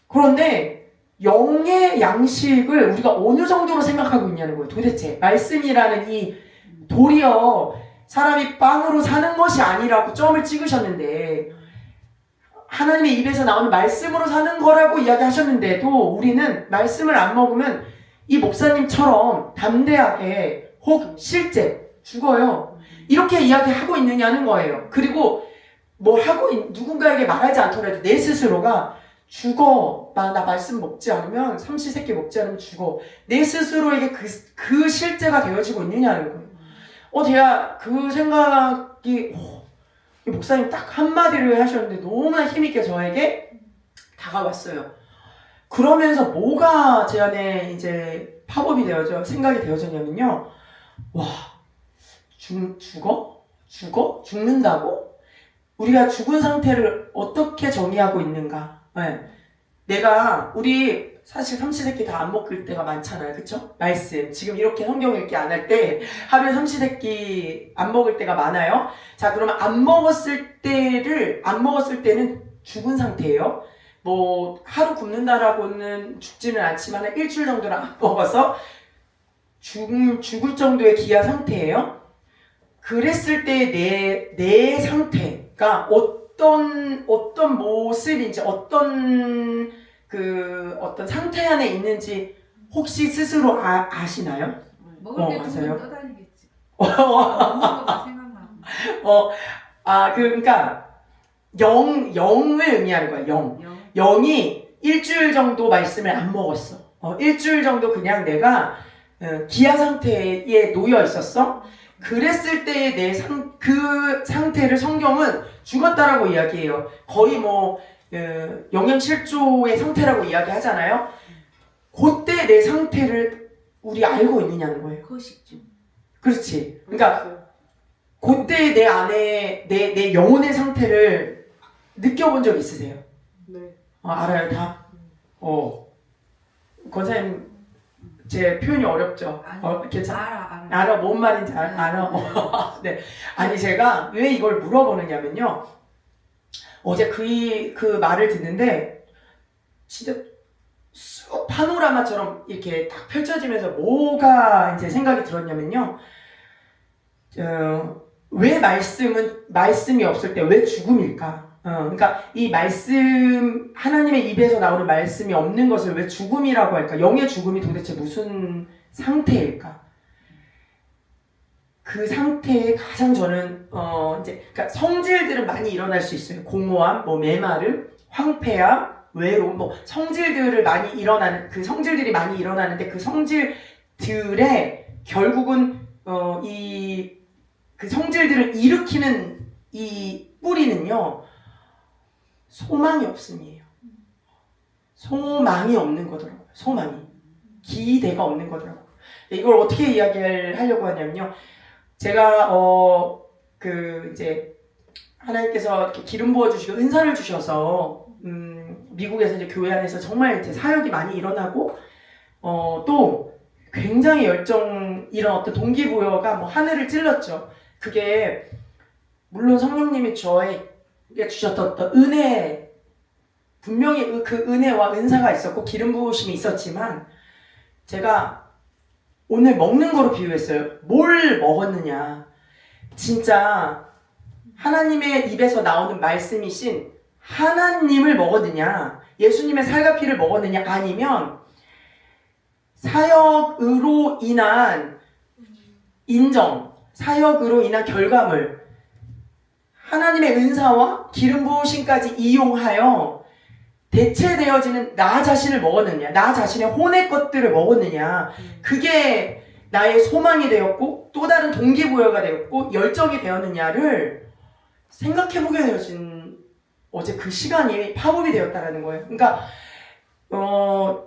S1: 그런데 영의 양식을 우리가 어느 정도로 생각하고 있냐는 거예요. 도대체 말씀이라는 이 도리어 사람이 빵으로 사는 것이 아니라고 점을 찍으셨는데 하나님의 입에서 나오는 말씀으로 사는 거라고 이야기하셨는데도 우리는 말씀을 안 먹으면 이 목사님처럼 담대하게 혹 실제 죽어요. 이렇게 이야기하고 있느냐는 거예요. 그리고 뭐 하고 누군가에게 말하지 않더라도 내 스스로가 죽어. 나 말씀 먹지 않으면 삼시세끼 먹지 않으면 죽어. 내 스스로에게 그 실제가 되어지고 있느냐는 거예요. 제가 그 생각이 이 목사님 딱 한마디를 하셨는데 너무나 힘있게 저에게 다가왔어요. 그러면서 뭐가 제 안에 이제 팝업이 되어져 생각이 되어졌냐면요. 와, 죽어? 죽는다고? 우리가 죽은 상태를 어떻게 정의하고 있는가? 네. 우리 사실 삼시세끼 다 안 먹을 때가 많잖아요. 그쵸? 말씀. 지금 이렇게 성경 읽기 안 할 때 하루에 삼시세끼 안 먹을 때가 많아요. 자, 그러면 안 먹었을 때는 죽은 상태예요. 뭐 하루 굶는다라고는 죽지는 않지만 일주일 정도는 안 먹어서 죽을 정도의 기아 상태예요. 그랬을 때 내 상태가 어떤 모습인지 어떤 상태 안에 있는지 혹시 스스로 아시나요?
S4: 먹을 때
S1: 맞아요.
S4: 두면 떠다니겠지. 먹는 거만 생각나고.
S1: 그러니까 영을 의미하는 거야. 영이 일주일 정도 말씀을 안 먹었어. 일주일 정도 그냥 내가 기아 상태에 놓여 있었어. 그랬을 때의 그 상태를 성경은 죽었다라고 이야기해요. 거의 뭐 영양실조의 상태라고 이야기하잖아요. 그때 내 상태를 우리 알고 있느냐는 거예요.
S4: 거식증.
S1: 그렇지. 그러니까 그때 내 안에 내 영혼의 상태를 느껴본 적 있으세요?
S2: 네.
S1: 알아요 다? 권사님 제 표현이 어렵죠? 괜찮아? 알아. 뭔 말인지 알아. 네. 아니 제가 왜 이걸 물어보느냐면요. 어제 그 말을 듣는데 진짜 쑥 파노라마처럼 이렇게 딱 펼쳐지면서 뭐가 이제 생각이 들었냐면요. 왜 말씀이 없을 때 왜 죽음일까? 그러니까 이 말씀 하나님의 입에서 나오는 말씀이 없는 것을 왜 죽음이라고 할까? 영의 죽음이 도대체 무슨 상태일까? 그 상태에 가장 저는 그러니까 성질들은 많이 일어날 수 있어요. 공허함, 뭐 메마름, 황폐함, 외로움, 뭐 성질들이 많이 일어나는데 그 성질들의 결국은 그 성질들을 일으키는 이 뿌리는요. 소망이 없음이에요. 소망이 없는 거더라고요. 기대가 없는 거더라고요. 이걸 어떻게 이야기를 하려고 하냐면요. 제가 이제 하나님께서 이렇게 기름 부어 주시고 은사를 주셔서 미국에서 이제 교회 안에서 정말 이제 사역이 많이 일어나고 또 굉장히 이런 어떤 동기부여가 뭐 하늘을 찔렀죠. 그게 물론 성령님이 저에게 주셨던 어떤 은혜, 분명히 그 은혜와 은사가 있었고 기름 부으심이 있었지만 제가 오늘 먹는 거로 비유했어요. 뭘 먹었느냐. 진짜 하나님의 입에서 나오는 말씀이신 하나님을 먹었느냐. 예수님의 살과 피를 먹었느냐. 아니면 사역으로 인한 인정, 사역으로 인한 결과물, 하나님의 은사와 기름 부으심까지 이용하여 대체되어지는 나 자신을 먹었느냐, 나 자신의 혼의 것들을 먹었느냐, 그게 나의 소망이 되었고 또 다른 동기부여가 되었고 열정이 되었느냐를 생각해보게 되어진 어제 그 시간이 팝업이 되었다라는 거예요. 그러니까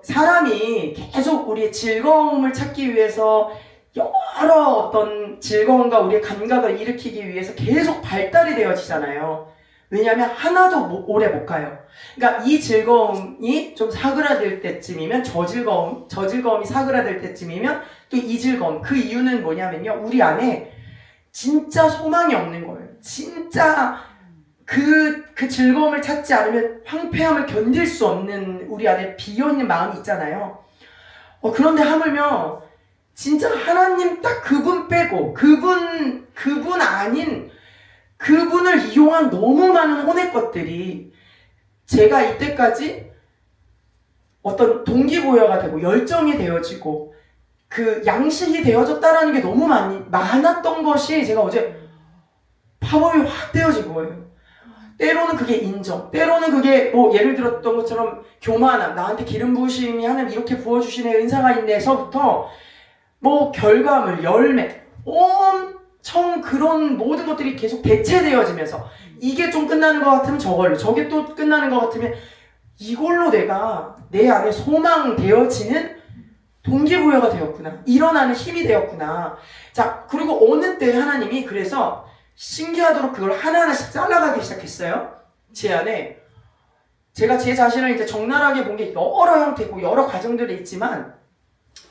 S1: 사람이 계속 우리의 즐거움을 찾기 위해서 여러 어떤 즐거움과 우리의 감각을 일으키기 위해서 계속 발달이 되어지잖아요. 왜냐하면 하나도 오래 못 가요. 그러니까 이 즐거움이 좀 사그라들 때쯤이면 저 즐거움이 사그라들 때쯤이면 또 이 즐거움. 그 이유는 뭐냐면요. 우리 안에 진짜 소망이 없는 거예요. 진짜 그 즐거움을 찾지 않으면 황폐함을 견딜 수 없는 우리 안에 비어있는 마음이 있잖아요. 그런데 하물며 진짜 하나님 딱 그분 빼고 그분 아닌 그분을 이용한 너무 많은 혼의 것들이 제가 이때까지 어떤 동기부여가 되고 열정이 되어지고 그 양식이 되어졌다라는 게 너무 많았던 것이 제가 어제 파벌이 확 되어진 거예요. 때로는 그게 인정, 때로는 그게 뭐 예를 들었던 것처럼 교만함, 나한테 기름 부으심이 하나님 이렇게 부어주시네, 은사가 있네서부터 뭐 결과물, 열매, 엄청 그런 모든 것들이 계속 대체되어지면서 이게 좀 끝나는 것 같으면 저걸로, 저게 또 끝나는 것 같으면 이걸로 내가 내 안에 소망되어지는 동기부여가 되었구나, 일어나는 힘이 되었구나. 자, 그리고 어느 때 하나님이 그래서 신기하도록 그걸 하나하나씩 잘라가기 시작했어요. 제 안에 제가 제 자신을 이제 적나라하게 본 게 여러 형태고 여러 과정들이 있지만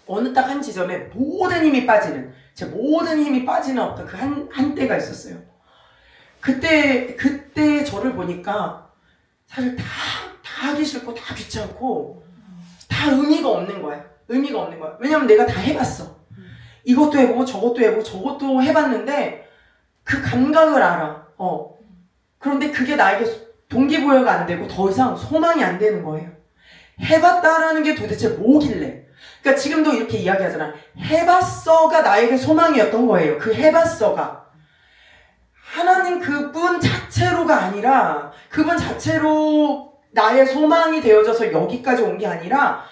S1: 어느 딱 한 지점에 모든 힘이 빠지는, 제 모든 힘이 빠지는 어떤 그 한 때가 있었어요. 그때 저를 보니까 사실 다 하기 싫고 다 귀찮고 다 의미가 없는 거야. 의미가 없는 거야. 왜냐면 내가 다 해봤어. 이것도 해보고 저것도 해보고 저것도 해봤는데 그 감각을 알아. 그런데 그게 나에게 동기부여가 안 되고 더 이상 소망이 안 되는 거예요. 해봤다라는 게 도대체 뭐길래? 그러니까 지금도 이렇게 이야기하잖아. 해봤어가 나에게 소망이었던 거예요. 그 해봤어가. 하나님 그분 자체로가 아니라 그분 자체로 나의 소망이 되어져서 여기까지 온 게 아니라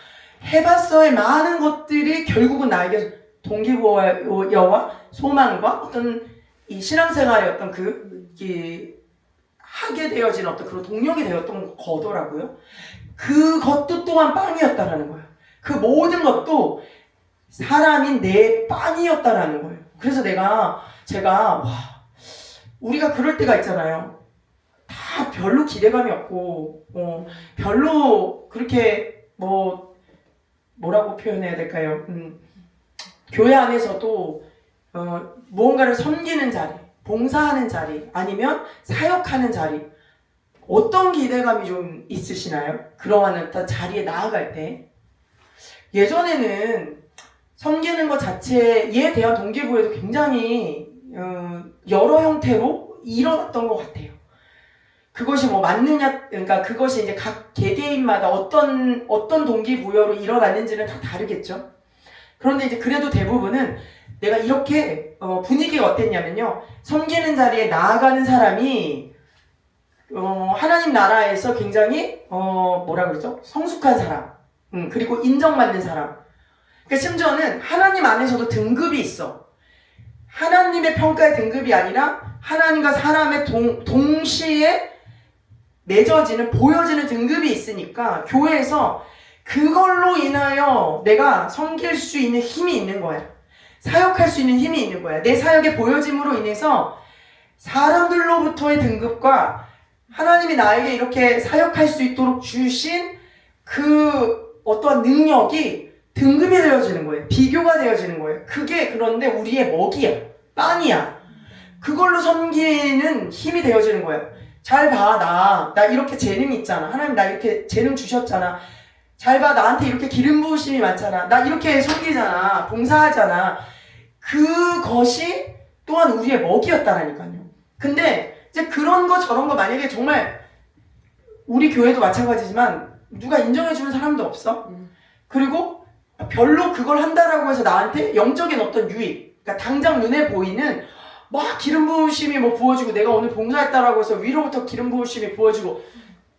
S1: 해봤어의 많은 것들이 결국은 나에게 동기부여와 소망과 어떤 이 신앙생활의 어떤 하게 되어진 어떤 그런 동력이 되었던 거더라고요. 그것도 또한 빵이었다라는 거예요. 그 모든 것도 사람인 내 빵이었다라는 거예요. 그래서 제가 우리가 그럴 때가 있잖아요. 다 별로 기대감이 없고, 별로 그렇게 뭐라고 표현해야 될까요? 교회 안에서도 무언가를 섬기는 자리, 봉사하는 자리, 아니면 사역하는 자리, 어떤 기대감이 좀 있으시나요? 그러한 어떤 자리에 나아갈 때. 예전에는 섬기는 것 자체에 대한 동기부여도 굉장히 여러 형태로 일어났던 것 같아요. 그것이 뭐 맞느냐, 그러니까 그것이 이제 각 개개인마다 어떤 동기부여로 일어났는지는 다 다르겠죠. 그런데 이제 그래도 대부분은 내가 이렇게 분위기가 어땠냐면요. 섬기는 자리에 나아가는 사람이 하나님 나라에서 굉장히 뭐라 그러죠? 성숙한 사람, 그리고 인정받는 사람. 그러니까 심지어는 하나님 안에서도 등급이 있어. 하나님의 평가의 등급이 아니라 하나님과 사람의 동시에 맺어지는, 보여지는 등급이 있으니까 교회에서 그걸로 인하여 내가 섬길 수 있는 힘이 있는 거야. 사역할 수 있는 힘이 있는 거야. 내 사역의 보여짐으로 인해서 사람들로부터의 등급과 하나님이 나에게 이렇게 사역할 수 있도록 주신 그 어떠한 능력이 등급이 되어지는 거예요. 비교가 되어지는 거예요. 그게 그런데 우리의 먹이야. 빵이야. 그걸로 섬기는 힘이 되어지는 거예요. 잘 봐, 나 이렇게 재능 있잖아. 하나님 나 이렇게 재능 주셨잖아. 잘 봐, 나한테 이렇게 기름 부으심이 많잖아. 나 이렇게 섬기잖아. 봉사하잖아. 그것이 또한 우리의 먹이였다라니까요. 근데 이제 그런 거 저런 거 만약에 정말 우리 교회도 마찬가지지만 누가 인정해주는 사람도 없어. 그리고 별로 그걸 한다라고 해서 나한테 영적인 어떤 유익, 그러니까 당장 눈에 보이는 막 기름 부으심이 부어지고 내가 오늘 봉사했다라고 해서 위로부터 기름 부으심이 부어지고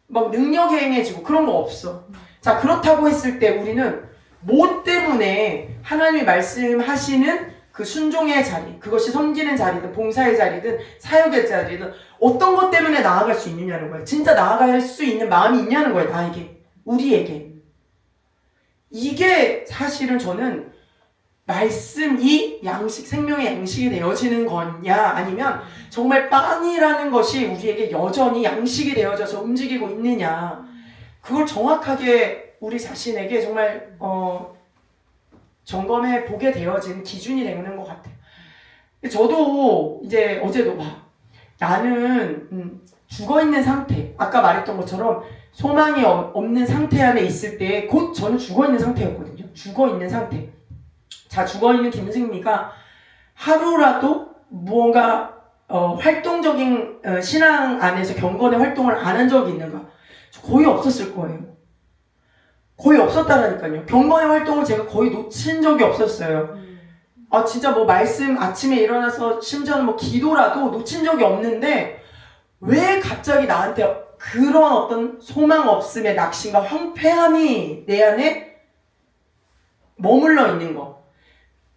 S1: 막 능력이 행해지고 그런 거 없어. 자, 그렇다고 했을 때 우리는 뭐 때문에 하나님이 말씀하시는 그 순종의 자리, 그것이 섬기는 자리든 봉사의 자리든 사역의 자리든 어떤 것 때문에 나아갈 수 있느냐는 거예요. 진짜 나아갈 수 있는 마음이 있냐는 거예요. 나에게, 우리에게. 이게 사실은 저는 말씀이 양식, 생명의 양식이 되어지는 거냐, 아니면 정말 빵이라는 것이 우리에게 여전히 양식이 되어져서 움직이고 있느냐, 그걸 정확하게 우리 자신에게 정말 점검해 보게 되어진 기준이 되는 것 같아요. 저도 이제 어제도 나는 죽어있는 상태, 아까 말했던 것처럼 소망이 없는 상태 안에 있을 때 곧 저는 죽어있는 상태였거든요. 죽어있는 상태. 자, 죽어있는 김승미가 하루라도 무언가 활동적인 신앙 안에서 경건의 활동을 안 한 적이 있는가? 거의 없었을 거예요. 거의 없었다라니까요. 경건의 활동을 제가 거의 놓친 적이 없었어요. 진짜 뭐 말씀 아침에 일어나서 심지어는 뭐 기도라도 놓친 적이 없는데, 왜 갑자기 나한테 그런 어떤 소망 없음의 낙심과 황폐함이 내 안에 머물러 있는 거.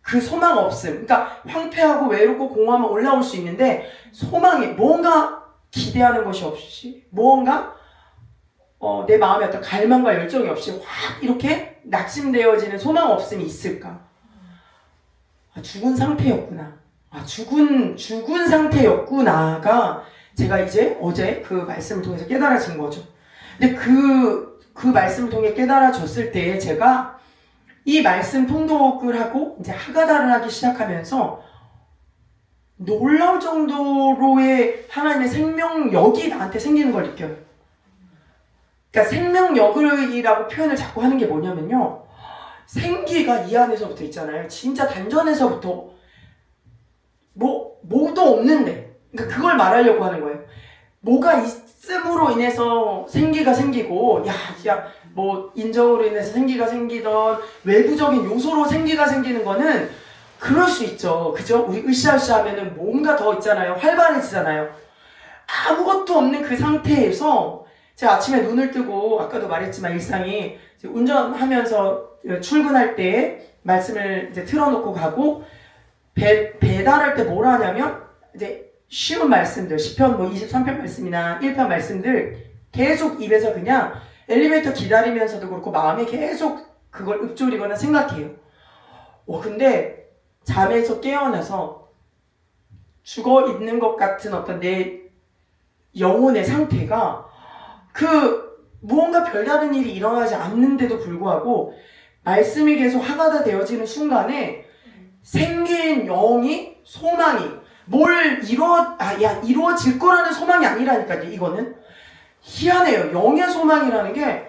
S1: 그 소망 없음. 그러니까 황폐하고 외롭고 공허하면 올라올 수 있는데, 소망이 뭔가 기대하는 것이 없이, 뭔가 내 마음에 어떤 갈망과 열정이 없이 확 이렇게 낙심되어지는 소망 없음이 있을까? 죽은 상태였구나. 죽은 상태였구나가 제가 이제 어제 그 말씀을 통해서 깨달아진 거죠. 근데 그 말씀을 통해 깨달아졌을 때 제가 이 말씀 통독을 하고 이제 하가다를 하기 시작하면서 놀라울 정도로의 하나님의 생명력이 나한테 생기는 걸 느껴요. 그러니까 생명력이라고 표현을 자꾸 하는 게 뭐냐면요, 생기가 이 안에서부터 있잖아요. 진짜 단전에서부터 뭐도 없는데, 그러니까 그걸 말하려고 하는 거예요. 뭐가 있음으로 인해서 생기가 생기고, 뭐 인정으로 인해서 생기가 생기던 외부적인 요소로 생기가 생기는 거는 그럴 수 있죠. 그죠? 우리 으쌰으쌰 하면은 뭔가 더 있잖아요. 활발해지잖아요. 아무것도 없는 그 상태에서 제가 아침에 눈을 뜨고, 아까도 말했지만 일상이 운전하면서 출근할 때 말씀을 이제 틀어놓고 가고, 배달할 때 뭘 하냐면 이제 쉬운 말씀들, 시편 뭐 23편 말씀이나 1편 말씀들 계속 입에서 그냥 엘리베이터 기다리면서도 그렇고 마음에 계속 그걸 읊조리거나 생각해요. 근데 잠에서 깨어나서 죽어 있는 것 같은 어떤 내 영혼의 상태가 무언가 별다른 일이 일어나지 않는데도 불구하고 말씀이 계속 하가다 되어지는 순간에 생긴 영이, 소망이 이루어질 거라는 소망이 아니라니까요. 이거는 희한해요. 영의 소망이라는 게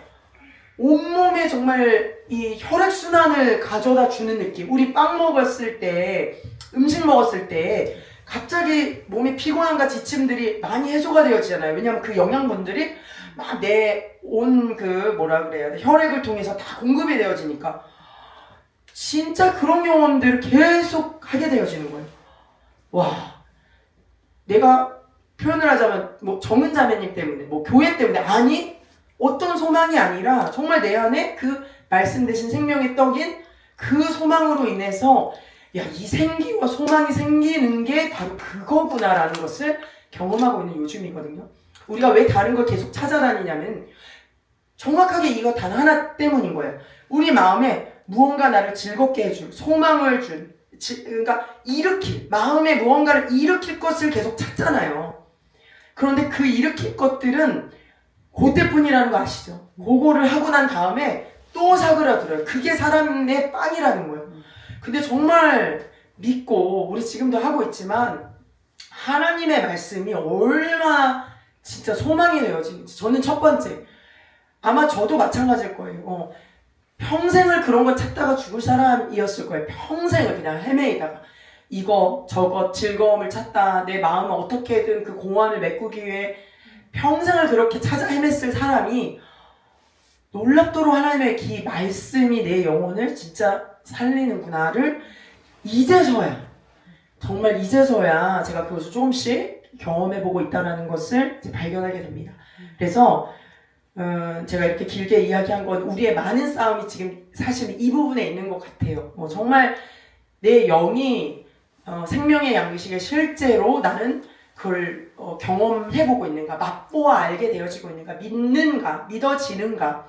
S1: 온몸에 정말 이 혈액순환을 가져다 주는 느낌. 우리 빵 먹었을 때, 음식 먹었을 때 갑자기 몸의 피곤함과 지침들이 많이 해소가 되어지잖아요. 왜냐하면 그 영양분들이 막 내 온 혈액을 통해서 다 공급이 되어지니까 진짜 그런 경험들을 계속 하게 되어지는 거예요. 내가 표현을 하자면 뭐 정은 자매님 때문에, 뭐 교회 때문에, 아니 어떤 소망이 아니라 정말 내 안에 그 말씀 대신 생명의 떡인 그 소망으로 인해서 이 생기와 소망이 생기는 게 바로 그거구나라는 것을 경험하고 있는 요즘이거든요. 우리가 왜 다른 걸 계속 찾아다니냐면 정확하게 이거 단 하나 때문인 거예요. 우리 마음에 무언가 나를 즐겁게 해줄, 소망을 준, 그러니까 마음에 무언가를 일으킬 것을 계속 찾잖아요. 그런데 그 일으킬 것들은 그때뿐이라는 거 아시죠? 그거를 하고 난 다음에 또 사그라들어요. 그게 사람의 빵이라는 거예요. 근데 정말 믿고 우리 지금도 하고 있지만 하나님의 말씀이 얼마나 진짜 소망이 되어지는지, 저는 첫 번째, 아마 저도 마찬가지일 거예요. 평생을 그런 거 찾다가 죽을 사람이었을 거예요. 평생을 그냥 헤매이다가 이거 저거 즐거움을 찾다, 내 마음을 어떻게든 그 공허함을 메꾸기 위해 평생을 그렇게 찾아 헤맸을 사람이 놀랍도록 하나님의 이 말씀이 내 영혼을 진짜 살리는구나를 정말 이제서야 제가 그것을 조금씩 경험해보고 있다는 것을 이제 발견하게 됩니다. 그래서 제가 이렇게 길게 이야기한 건 우리의 많은 싸움이 지금 사실 이 부분에 있는 것 같아요. 정말 내 영이 생명의 양식에 실제로 나는 그걸 경험해보고 있는가, 맛보아 알게 되어지고 있는가, 믿는가, 믿어지는가.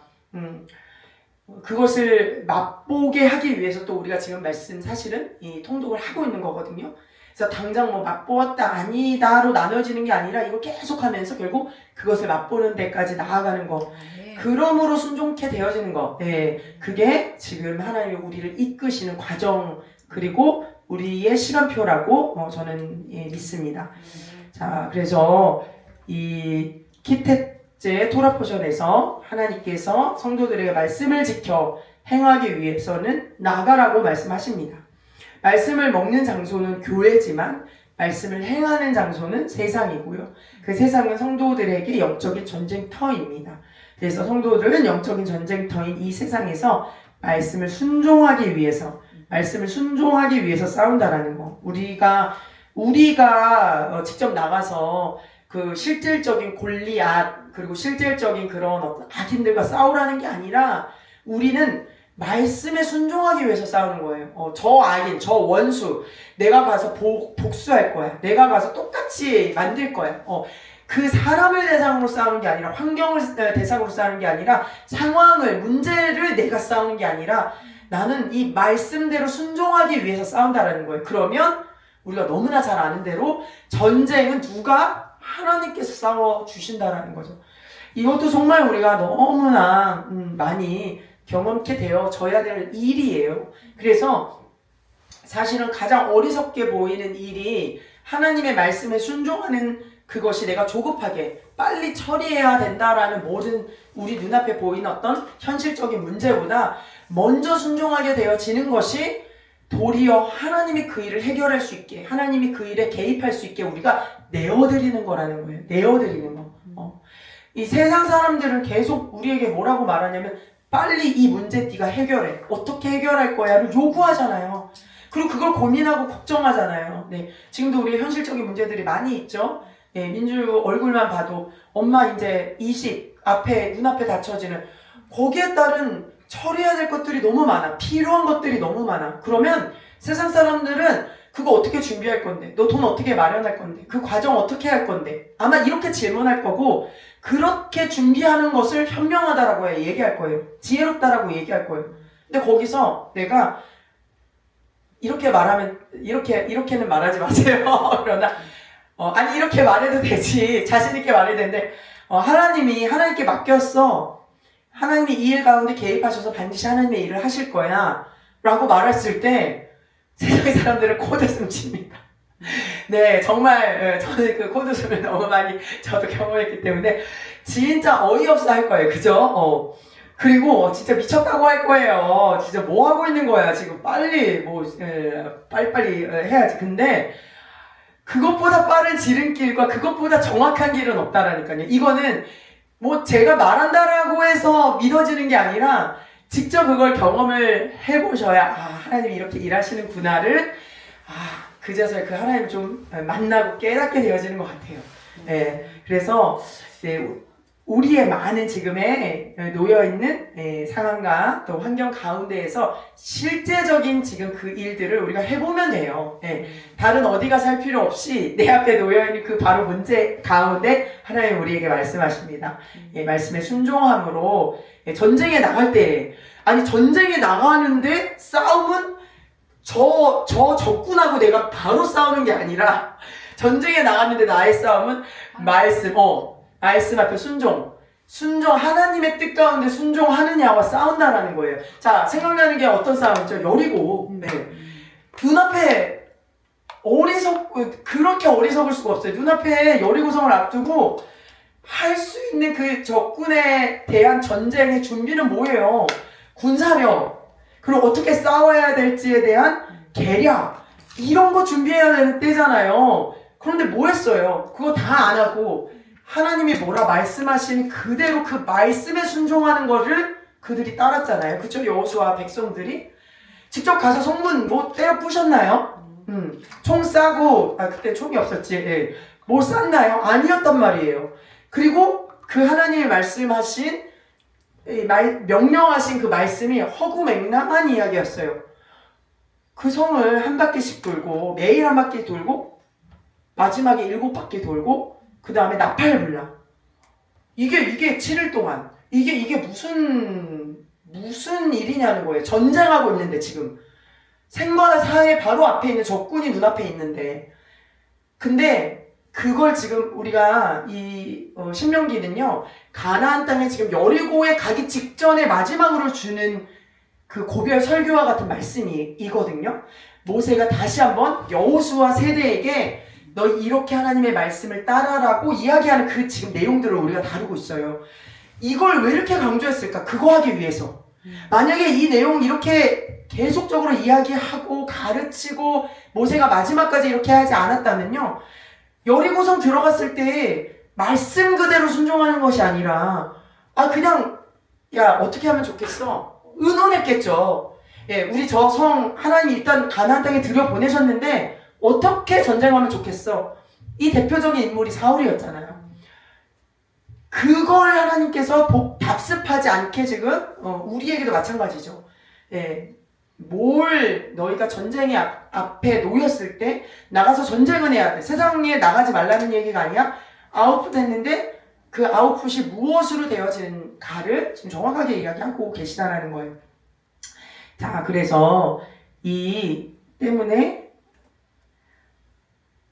S1: 그것을 맛보게 하기 위해서 또 우리가 지금 말씀 사실은 이 통독을 하고 있는 거거든요. 그래서 당장 뭐 맛보았다 아니다로 나눠지는 게 아니라 이걸 계속하면서 결국 그것을 맛보는 데까지 나아가는 거.
S4: 네.
S1: 그러므로 순종케 되어지는 거. 네, 그게 지금 하나님이 우리를 이끄시는 과정 그리고 우리의 시간표라고 저는 믿습니다. 자, 그래서 이 키테제 토라 포션에서 하나님께서 성도들에게 말씀을 지켜 행하기 위해서는 나가라고 말씀하십니다. 말씀을 먹는 장소는 교회지만 말씀을 행하는 장소는 세상이고요. 그 세상은 성도들에게 영적인 전쟁터입니다. 그래서 성도들은 영적인 전쟁터인 이 세상에서 말씀을 순종하기 위해서 싸운다라는 거. 우리가 직접 나가서 그 실질적인 골리앗 그리고 실질적인 그런 어떤 악인들과 싸우라는 게 아니라 우리는 말씀에 순종하기 위해서 싸우는 거예요. 저 악인, 저 원수, 내가 가서 복수할 거야. 내가 가서 똑같이 만들 거야. 그 사람을 대상으로 싸우는 게 아니라 환경을 대상으로 싸우는 게 아니라 상황을, 문제를 내가 싸우는 게 아니라 나는 이 말씀대로 순종하기 위해서 싸운다라는 거예요. 그러면 우리가 너무나 잘 아는 대로 전쟁은 누가? 하나님께서 싸워주신다라는 거죠. 이것도 정말 우리가 너무나 많이 경험케 되어져야 될 일이에요. 그래서 사실은 가장 어리석게 보이는 일이 하나님의 말씀에 순종하는 그것이 내가 조급하게 빨리 처리해야 된다라는 모든 우리 눈앞에 보이는 어떤 현실적인 문제보다 먼저 순종하게 되어지는 것이 도리어 하나님이 그 일을 해결할 수 있게 하나님이 그 일에 개입할 수 있게 우리가 내어드리는 거라는 거예요. 내어드리는 거. 이 세상 사람들은 계속 우리에게 뭐라고 말하냐면 빨리 이 문제 네가 해결해. 어떻게 해결할 거야를 요구하잖아요. 그리고 그걸 고민하고 걱정하잖아요. 네, 지금도 우리 현실적인 문제들이 많이 있죠. 네, 민주 얼굴만 봐도 엄마 이제 이식 앞에 눈앞에 닫혀지는 거기에 따른 처리해야 될 것들이 너무 많아. 필요한 것들이 너무 많아. 그러면 세상 사람들은 그거 어떻게 준비할 건데? 너 돈 어떻게 마련할 건데? 그 과정 어떻게 할 건데? 아마 이렇게 질문할 거고 그렇게 준비하는 것을 현명하다라고 얘기할 거예요. 지혜롭다라고 얘기할 거예요. 근데 거기서 내가 이렇게 말하면 이렇게는 말하지 마세요. 그러나 아니 이렇게 말해도 되지. 자신 있게 말해도 되는데 하나님이 하나님께 맡겼어. 하나님이 이 일 가운데 개입하셔서 반드시 하나님의 일을 하실 거야 라고 말했을 때 세상의 사람들은 코웃음 칩니다. 네, 정말 저는 그 코웃음을 너무 많이 저도 경험했기 때문에 진짜 어이없어 할 거예요. 그죠? 그리고 진짜 미쳤다고 할 거예요. 진짜 뭐 하고 있는 거야 지금 빨리 빨리빨리 해야지. 근데 그것보다 빠른 지름길과 그것보다 정확한 길은 없다라니까요. 이거는 뭐 제가 말한다라고 해서 믿어지는 게 아니라 직접 그걸 경험을 해보셔야 하나님이 이렇게 일하시는구나를 그제서야 그 하나님을 좀 만나고 깨닫게 되어지는 것 같아요. 네, 그래서 우리의 많은 지금의 놓여있는 상황과 또 환경 가운데에서 실제적인 지금 그 일들을 우리가 해보면 돼요. 다른 어디 가서 할 필요 없이 내 앞에 놓여있는 그 바로 문제 가운데 하나님 우리에게 말씀하십니다. 말씀에 순종함으로 전쟁에 나갈 때 전쟁에 나가는데 싸움은 저 적군하고 내가 바로 싸우는 게 아니라 전쟁에 나갔는데 나의 싸움은 말씀 앞에 순종 하나님의 뜻 가운데 순종하느냐와 싸운다라는 거예요. 자, 생각나는 게 어떤 싸움이죠? 여리고. 눈앞에 그렇게 어리석을 수가 없어요. 눈앞에 여리고성을 앞두고 할 수 있는 그 적군에 대한 전쟁의 준비는 뭐예요? 군사력, 그리고 어떻게 싸워야 될지에 대한 계략, 이런 거 준비해야 되는 때잖아요. 그런데 뭐 했어요? 그거 다 안 하고 하나님이 뭐라 말씀하신 그대로 그 말씀에 순종하는 거를 그들이 따랐잖아요. 그쵸? 여호수아 백성들이 직접 가서 성문 때려 부셨나요? 총 싸고 그때 총이 없었지. 뭐 쌌나요? 아니었단 말이에요. 그리고 그 하나님이 말씀하신 명령하신 그 말씀이 허구맹랑한 이야기였어요. 그 성을 한 바퀴씩 돌고 매일 한 바퀴 돌고 마지막에 7바퀴 돌고 그 다음에 나팔을 불러. 이게 7일 동안 이게 무슨 무슨 일이냐는 거예요. 전쟁하고 있는데 지금 생과나 사의 바로 앞에 있는 적군이 눈앞에 있는데, 근데 그걸 지금 우리가 이 신명기는요, 가나안 땅에 지금 여리고에 가기 직전에 마지막으로 주는 그 고별 설교와 같은 말씀이거든요. 모세가 다시 한번 여호수아 세대에게 너 이렇게 하나님의 말씀을 따라라고 이야기하는 그 지금 내용들을 우리가 다루고 있어요. 이걸 왜 이렇게 강조했을까? 그거 하기 위해서. 만약에 이 내용 이렇게 계속적으로 이야기하고 가르치고 모세가 마지막까지 이렇게 하지 않았다면요, 여리고성 들어갔을 때 말씀 그대로 순종하는 것이 아니라 그냥 야 어떻게 하면 좋겠어? 의논했겠죠. 예, 우리 저 성 하나님이 일단 가나안 땅에 들여보내셨는데 어떻게 전쟁하면 좋겠어? 이 대표적인 인물이 사울이었잖아요. 그걸 하나님께서 답습하지 않게 지금 우리에게도 마찬가지죠. 예, 뭘 너희가 전쟁의 앞에 놓였을 때 나가서 전쟁은 해야 돼. 세상에 나가지 말라는 얘기가 아니야. 아웃풋 했는데 그 아웃풋이 무엇으로 되어지는가를 지금 정확하게 이야기하고 계시다라는 거예요. 자, 그래서 이 때문에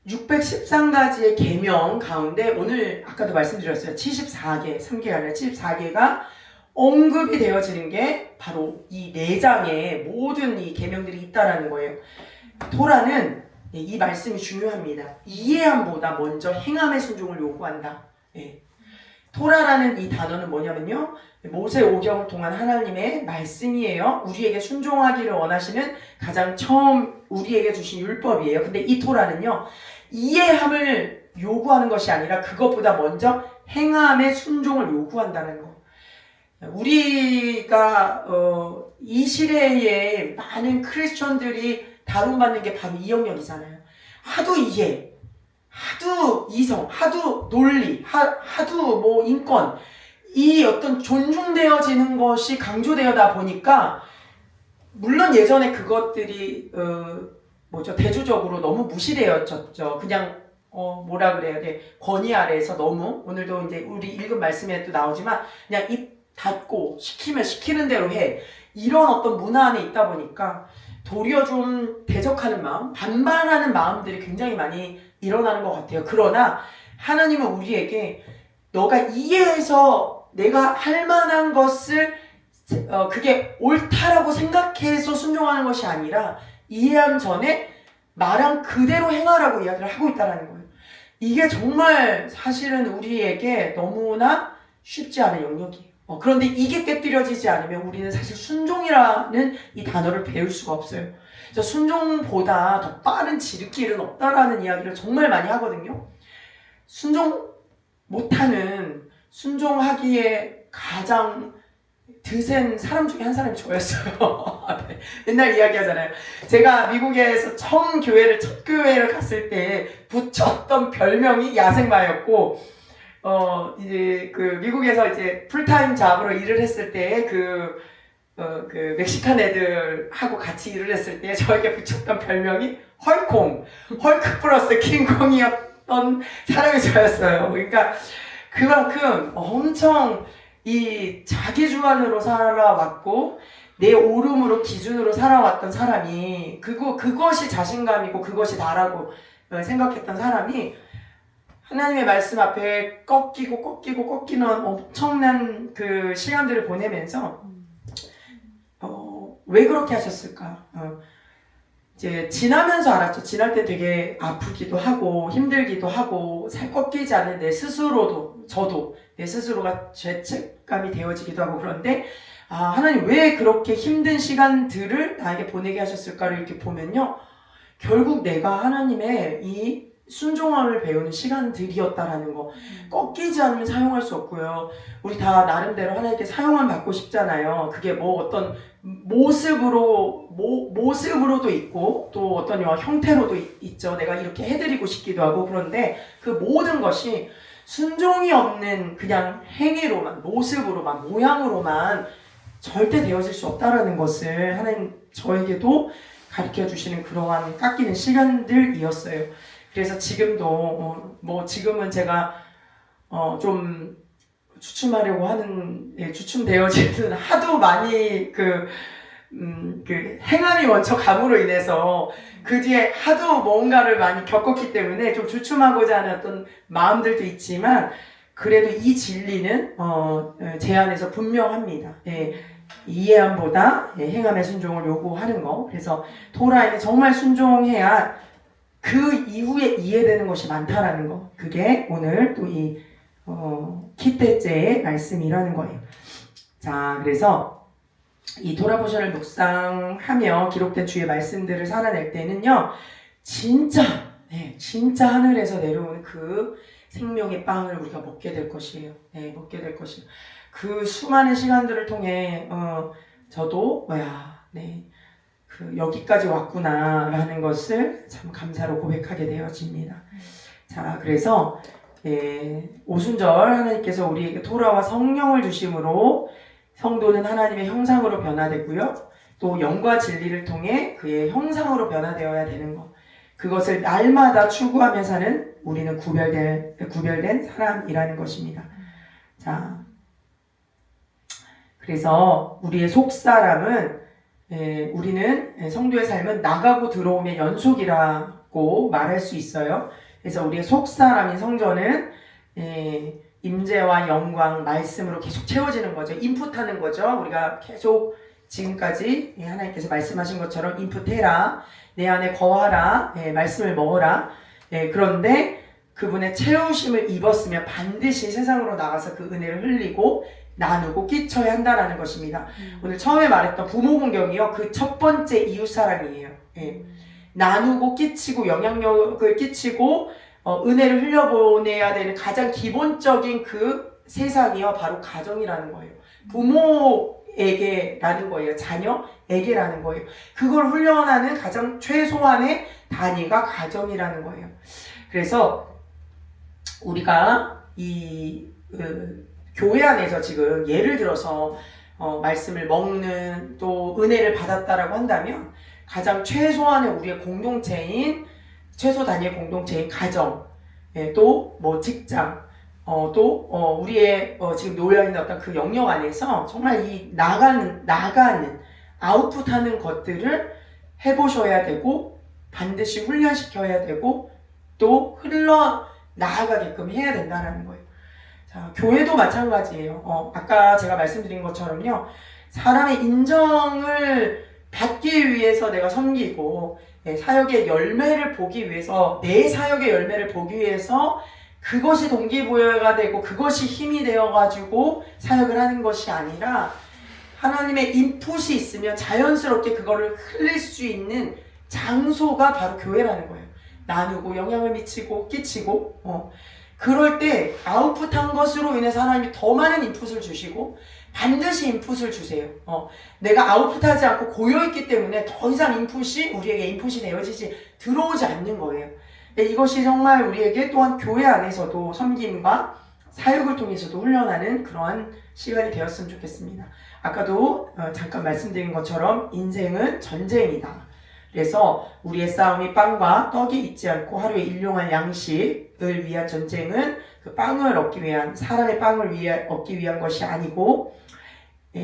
S1: 613가지의 계명 가운데 오늘 아까도 말씀드렸어요. 74개, 3개가 아니라 74개가 언급이 되어지는 게 바로 이 4장에 모든 이 계명들이 있다라는 거예요. 토라는 이 말씀이 중요합니다. 이해함보다 먼저 행함의 순종을 요구한다. 예. 토라라는 이 단어는 뭐냐면요, 모세 오경을 통한 하나님의 말씀이에요. 우리에게 순종하기를 원하시는 가장 처음 우리에게 주신 율법이에요. 근데 이 토라는요, 이해함을 요구하는 것이 아니라 그것보다 먼저 행함의 순종을 요구한다는 거. 우리가 이 시대에 많은 크리스천들이 다룬받는 게 바로 이 영역이잖아요. 하도 이해, 하도 이성, 하도 논리, 하도 뭐 인권, 이 어떤 존중되어지는 것이 강조되어다 보니까, 물론 예전에 그것들이 대조적으로 너무 무시되어졌죠. 그냥 뭐라 그래야 돼, 권위 아래에서 너무, 오늘도 이제 우리 읽은 말씀에도 나오지만 그냥 입 닫고 시키면 시키는 대로 해, 이런 어떤 문화 안에 있다 보니까 도리어 좀 대적하는 마음, 반발하는 마음들이 굉장히 많이 일어나는 것 같아요. 그러나 하나님은 우리에게 너가 이해해서 내가 할 만한 것을 그게 옳다라고 생각해서 순종하는 것이 아니라 이해함 전에 말한 그대로 행하라고 이야기를 하고 있다는 거예요. 이게 정말 사실은 우리에게 너무나 쉽지 않은 영역이에요. 그런데 이게 깨뜨려지지 않으면 우리는 사실 순종이라는 이 단어를 배울 수가 없어요. 순종보다 더 빠른 지름길은 없다라는 이야기를 정말 많이 하거든요. 순종 못하는, 순종하기에 가장 드센 사람 중에 한 사람이 저였어요. 옛날 이야기 하잖아요. 제가 미국에서 첫 교회를 갔을 때 붙였던 별명이 야생마였고, 이제 그 미국에서 이제 풀타임 잡으로 일을 했을 때 그 멕시칸 애들하고 같이 일을 했을 때 저에게 붙였던 별명이 헐크 플러스 킹콩이었던 사람이 저였어요. 그러니까 그만큼 엄청 이 자기 주관으로 살아왔고 내 오름으로 기준으로 살아왔던 사람이 그것이 자신감이고 그것이 나라고 생각했던 사람이 하나님의 말씀 앞에 꺾이는 엄청난 그 시간들을 보내면서 왜 그렇게 하셨을까? 이제 지나면서 알았죠. 지날 때 되게 아프기도 하고 힘들기도 하고 살 꺾이지 않는 내 스스로도, 저도 내 스스로가 죄책감이 되어지기도 하고, 그런데 하나님 왜 그렇게 힘든 시간들을 나에게 보내게 하셨을까를 이렇게 보면요, 결국 내가 하나님의 이 순종함을 배우는 시간들이었다라는 거. 꺾이지 않으면 사용할 수 없고요. 우리 다 나름대로 하나님께 사용함 받고 싶잖아요. 그게 뭐 어떤 모습으로도 있고 또 어떤 형태로도 있죠. 내가 이렇게 해드리고 싶기도 하고. 그런데 그 모든 것이 순종이 없는 그냥 행위로만, 모습으로만, 모양으로만 절대 되어질 수 없다라는 것을 하나님 저에게도 가르쳐 주시는 그러한 깎이는 시간들이었어요. 그래서 지금도 지금은 제가 좀 주춤하려고 하는 주춤되어지는 하도 많이 그 행함이 먼저 감으로 인해서 그 뒤에 하도 뭔가를 많이 겪었기 때문에 좀 주춤하고자 하는 어떤 마음들도 있지만 그래도 이 진리는 제 안에서 분명합니다. 이해함보다 행함의 순종을 요구하는 거. 그래서 토라에는 정말 순종해야 그 이후에 이해되는 것이 많다라는 거. 그게 오늘 또 이 키테째의 말씀이라는 거예요. 자, 그래서 이 토라보션을 묵상하며 기록된 주의 말씀들을 살아낼 때는요, 진짜 하늘에서 내려오는 그 생명의 빵을 우리가 먹게 될 것이에요. 먹게 될 것이에요. 그 수많은 시간들을 통해 저도 여기까지 왔구나라는 것을 참 감사로 고백하게 되어집니다. 자, 그래서 오순절 하나님께서 우리에게 토라와 성령을 주심으로 성도는 하나님의 형상으로 변화되고요. 또 영과 진리를 통해 그의 형상으로 변화되어야 되는 것. 그것을 날마다 추구하며 사는 우리는 구별된 사람이라는 것입니다. 자, 그래서 우리의 속사람은 우리는 성도의 삶은 나가고 들어오면 연속이라고 말할 수 있어요. 그래서 우리의 속사람인 성전은 임재와 영광, 말씀으로 계속 채워지는 거죠. 인풋하는 거죠. 우리가 계속 지금까지 하나님께서 말씀하신 것처럼 인풋해라, 내 안에 거하라, 말씀을 먹어라. 그런데 그분의 채우심을 입었으면 반드시 세상으로 나가서 그 은혜를 흘리고 나누고 끼쳐야 한다는 것입니다. 오늘 처음에 말했던 부모 공경이요, 그 첫 번째 이웃사랑이에요. 나누고 끼치고 영향력을 끼치고 은혜를 흘려보내야 되는 가장 기본적인 그 세상이요, 바로 가정이라는 거예요. 부모에게라는 거예요. 자녀에게라는 거예요. 그걸 훈련하는 가장 최소한의 단위가 가정이라는 거예요. 그래서 우리가 교회 안에서 지금 예를 들어서 말씀을 먹는 또 은혜를 받았다라고 한다면 가장 최소한의 우리의 공동체인 최소 단위의 공동체인 가정, 또 뭐 직장, 또 우리의 지금 놓여있는 어떤 그 영역 안에서 정말 이 나가는 아웃풋하는 것들을 해보셔야 되고 반드시 훈련시켜야 되고 또 흘러 나아가게끔 해야 된다는 거예요. 자, 교회도 마찬가지예요. 아까 제가 말씀드린 것처럼요, 사람의 인정을 받기 위해서 내가 섬기고 사역의 열매를 보기 위해서, 내 사역의 열매를 보기 위해서 그것이 동기부여가 되고 그것이 힘이 되어가지고 사역을 하는 것이 아니라 하나님의 인풋이 있으면 자연스럽게 그거를 흘릴 수 있는 장소가 바로 교회라는 거예요. 나누고 영향을 미치고 끼치고 그럴 때 아웃풋한 것으로 인해서 하나님이 더 많은 인풋을 주시고 반드시 인풋을 주세요. 내가 아웃풋하지 않고 고여있기 때문에 더 이상 인풋이 우리에게 인풋이 되어지지 들어오지 않는 거예요. 이것이 정말 우리에게 또한 교회 안에서도 섬김과 사역을 통해서도 훈련하는 그러한 시간이 되었으면 좋겠습니다. 아까도 잠깐 말씀드린 것처럼 인생은 전쟁이다. 그래서 우리의 싸움이 빵과 떡이 있지 않고 하루에 일용할 양식을 위한 전쟁은 그 빵을 얻기 위한, 사람의 빵을 얻기 위한 것이 아니고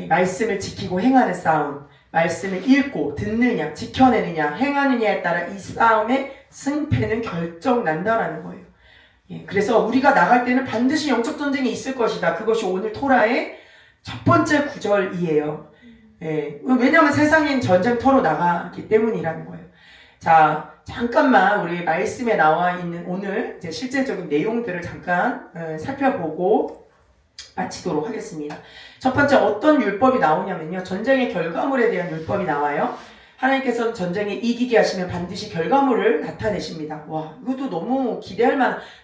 S1: 말씀을 지키고 행하는 싸움, 말씀을 읽고 듣느냐, 지켜내느냐, 행하느냐에 따라 이 싸움의 승패는 결정난다라는 거예요. 그래서 우리가 나갈 때는 반드시 영적 전쟁이 있을 것이다. 그것이 오늘 토라의 첫 번째 구절이에요. 왜냐하면 세상인 전쟁터로 나가기 때문이라는 거예요. 자, 잠깐만 우리 말씀에 나와 있는 오늘 이제 실제적인 내용들을 잠깐 살펴보고 마치도록 하겠습니다. 첫 번째 어떤 율법이 나오냐면요, 전쟁의 결과물에 대한 율법이 나와요. 하나님께서는 전쟁에 이기게 하시면 반드시 결과물을 나타내십니다. 와, 이것도 너무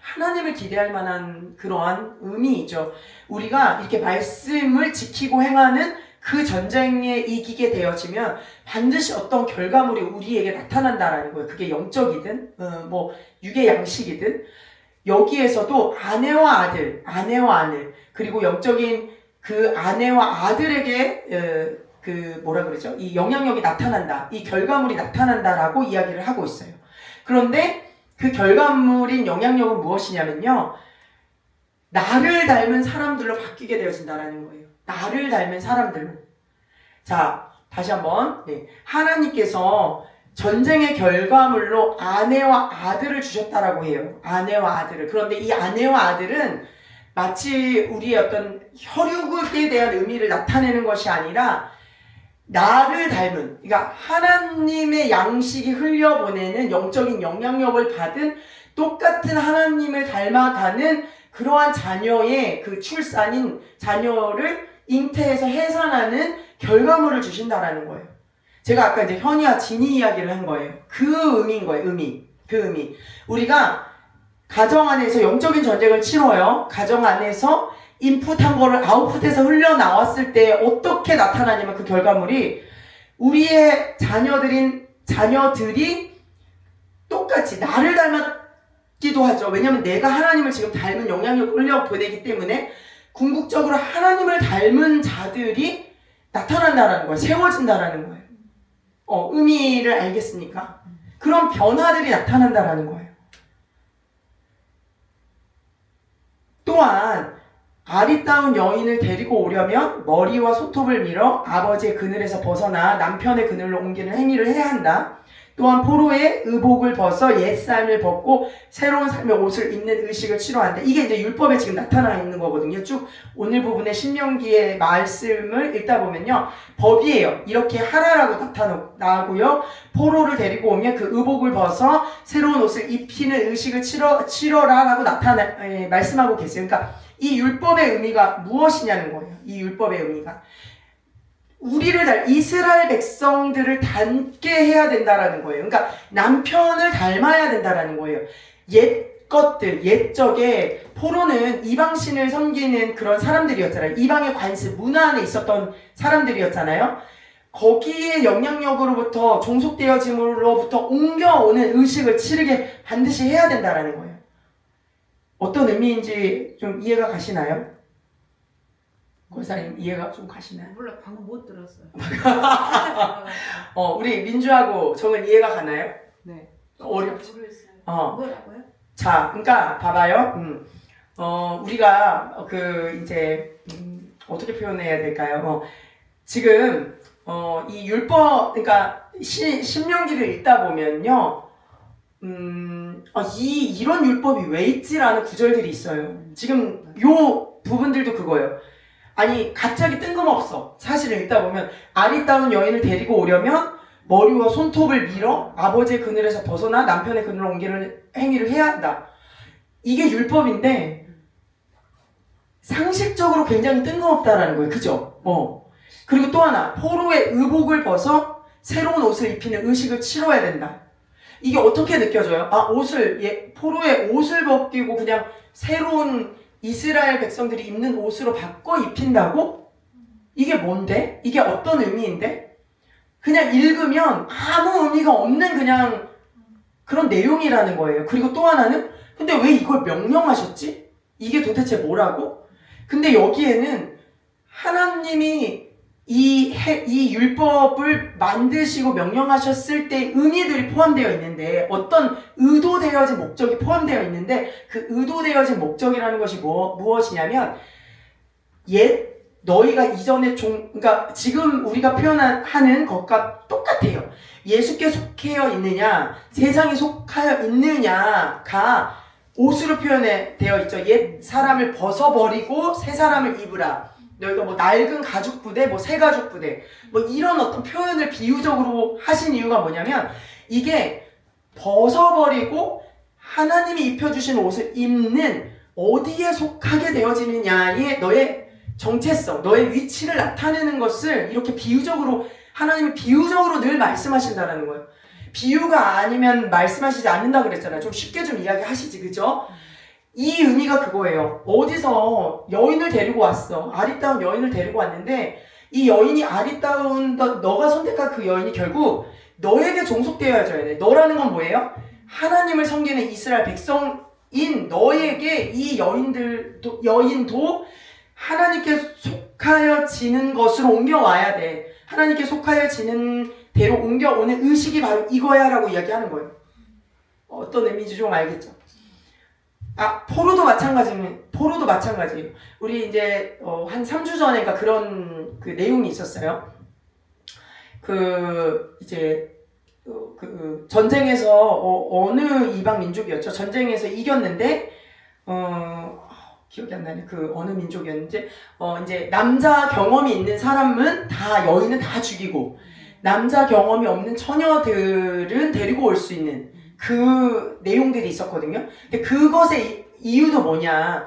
S1: 하나님을 기대할 만한 그러한 의미이죠. 우리가 이렇게 말씀을 지키고 행하는 그 전쟁에 이기게 되어지면 반드시 어떤 결과물이 우리에게 나타난다라는 거예요. 그게 영적이든 육의 양식이든, 여기에서도 아내와 아들, 그리고 영적인 그 아내와 아들에게 이 영향력이 나타난다, 이 결과물이 나타난다라고 이야기를 하고 있어요. 그런데 그 결과물인 영향력은 무엇이냐면요, 나를 닮은 사람들로 바뀌게 되어진다라는 거예요. 나를 닮은 사람들로. 자, 다시 한번. 네. 하나님께서 전쟁의 결과물로 아내와 아들을 주셨다라고 해요. 아내와 아들을. 그런데 이 아내와 아들은 마치 우리의 어떤 혈육에 대한 의미를 나타내는 것이 아니라 나를 닮은, 그러니까 하나님의 양식이 흘려보내는 영적인 영향력을 받은 똑같은 하나님을 닮아가는 그러한 자녀의 그 출산인 자녀를 잉태해서 해산하는 결과물을 주신다라는 거예요. 제가 아까 이제 현이와 진이 이야기를 한 거예요. 그 의미인 거예요. 그 의미. 우리가 가정 안에서 영적인 전쟁을 치러요. 가정 안에서 인풋한 거를 아웃풋해서 흘러나왔을 때 어떻게 나타나냐면 그 결과물이 우리의 자녀들이 똑같이 나를 닮았기도 하죠. 왜냐면 내가 하나님을 지금 닮은 영향력을 흘려보내기 때문에 궁극적으로 하나님을 닮은 자들이 나타난다라는 거예요. 세워진다라는 거예요. 의미를 알겠습니까? 그런 변화들이 나타난다라는 거예요. 또한 아리따운 여인을 데리고 오려면 머리와 손톱을 밀어 아버지의 그늘에서 벗어나 남편의 그늘로 옮기는 행위를 해야 한다. 또한 포로의 의복을 벗어 옛삶을 벗고 새로운 삶의 옷을 입는 의식을 치러한다. 이게 이제 율법에 지금 나타나 있는 거거든요. 쭉 오늘 부분의 신명기의 말씀을 읽다 보면요. 법이에요. 이렇게 하라라고 나타나고요. 포로를 데리고 오면 그 의복을 벗어 새로운 옷을 입히는 의식을 치러라라고 말씀하고 계세요. 그러니까 이 율법의 의미가 무엇이냐는 거예요. 이 율법의 의미가. 이스라엘 백성들을 닮게 해야 된다라는 거예요. 그러니까 남편을 닮아야 된다라는 거예요. 옛적에 포로는 이방신을 섬기는 그런 사람들이었잖아요. 이방의 관습, 문화 안에 있었던 사람들이었잖아요. 거기에 영향력으로부터 종속되어짐으로부터 옮겨오는 의식을 치르게 반드시 해야 된다라는 거예요. 어떤 의미인지 좀 이해가 가시나요? 권사님 이해가 좀 가시나요?
S4: 몰라, 방금 못 들었어요.
S1: 우리 민주하고 정은 이해가 가나요?
S2: 네.
S1: 어렵지.
S3: 모르겠어요.
S4: 뭐라고요?
S1: 자, 그러니까 봐봐요. 우리가 어떻게 표현해야 될까요? 지금 이 율법, 그러니까 신명기를 읽다 보면요, 이런 율법이 왜 있지라는 구절들이 있어요. 지금 요 부분들도 그거예요. 아니 갑자기 뜬금없어. 사실은 읽다 보면 아리따운 여인을 데리고 오려면 머리와 손톱을 밀어 아버지의 그늘에서 벗어나 남편의 그늘로 옮기는 행위를 해야 한다. 이게 율법인데 상식적으로 굉장히 뜬금없다라는 거예요. 그죠? 그리고 또 하나, 포로의 의복을 벗어 새로운 옷을 입히는 의식을 치러야 된다. 이게 어떻게 느껴져요? 포로의 옷을 벗기고 그냥 새로운 이스라엘 백성들이 입는 옷으로 바꿔 입힌다고? 이게 뭔데? 이게 어떤 의미인데? 그냥 읽으면 아무 의미가 없는 그냥 그런 내용이라는 거예요. 그리고 또 하나는 근데 왜 이걸 명령하셨지? 이게 도대체 뭐라고? 근데 여기에는 하나님이 이 율법을 만드시고 명령하셨을 때 의미들이 포함되어 있는데 어떤 의도되어진 목적이 포함되어 있는데 그 의도되어진 목적이라는 것이 무엇이냐면 너희가 이전에 그러니까 지금 우리가 표현하는 것과 똑같아요. 예수께 속하여 있느냐 세상에 속하여 있느냐가 옷으로 표현되어 있죠. 옛 사람을 벗어버리고 새 사람을 입으라. 너희가 낡은 가죽 부대, 새 가죽 부대, 이런 어떤 표현을 비유적으로 하신 이유가 뭐냐면 이게 벗어버리고 하나님이 입혀주신 옷을 입는 어디에 속하게 되어지느냐의 너의 정체성, 너의 위치를 나타내는 것을 이렇게 비유적으로 하나님이 비유적으로 늘 말씀하신다라는 거예요. 비유가 아니면 말씀하시지 않는다 그랬잖아요. 좀 쉽게 좀 이야기하시지, 그죠? 이 의미가 그거예요. 어디서 여인을 데리고 왔어. 아리따운 여인을 데리고 왔는데 이 여인이 아리따운 너가 선택한 그 여인이 결국 너에게 종속되어져야 돼. 너라는 건 뭐예요? 하나님을 섬기는 이스라엘 백성인 너에게 이 여인도 하나님께 속하여지는 것으로 옮겨와야 돼. 하나님께 속하여지는 대로 옮겨오는 의식이 바로 이거야 라고 이야기하는 거예요. 어떤 의미인지 좀 알겠죠? 포로도 포로도 마찬가지예요. 우리 이제 한 3주 전에 그런 그 내용이 있었어요. 그 이제 그 전쟁에서 어느 이방 민족이었죠. 전쟁에서 이겼는데 기억이 안 나네. 그 어느 민족이었는지 이제 남자 경험이 있는 사람은 다 여인은 다 죽이고 남자 경험이 없는 처녀들은 데리고 올 수 있는 그 내용들이 있었거든요. 근데 그것의 이유도 뭐냐?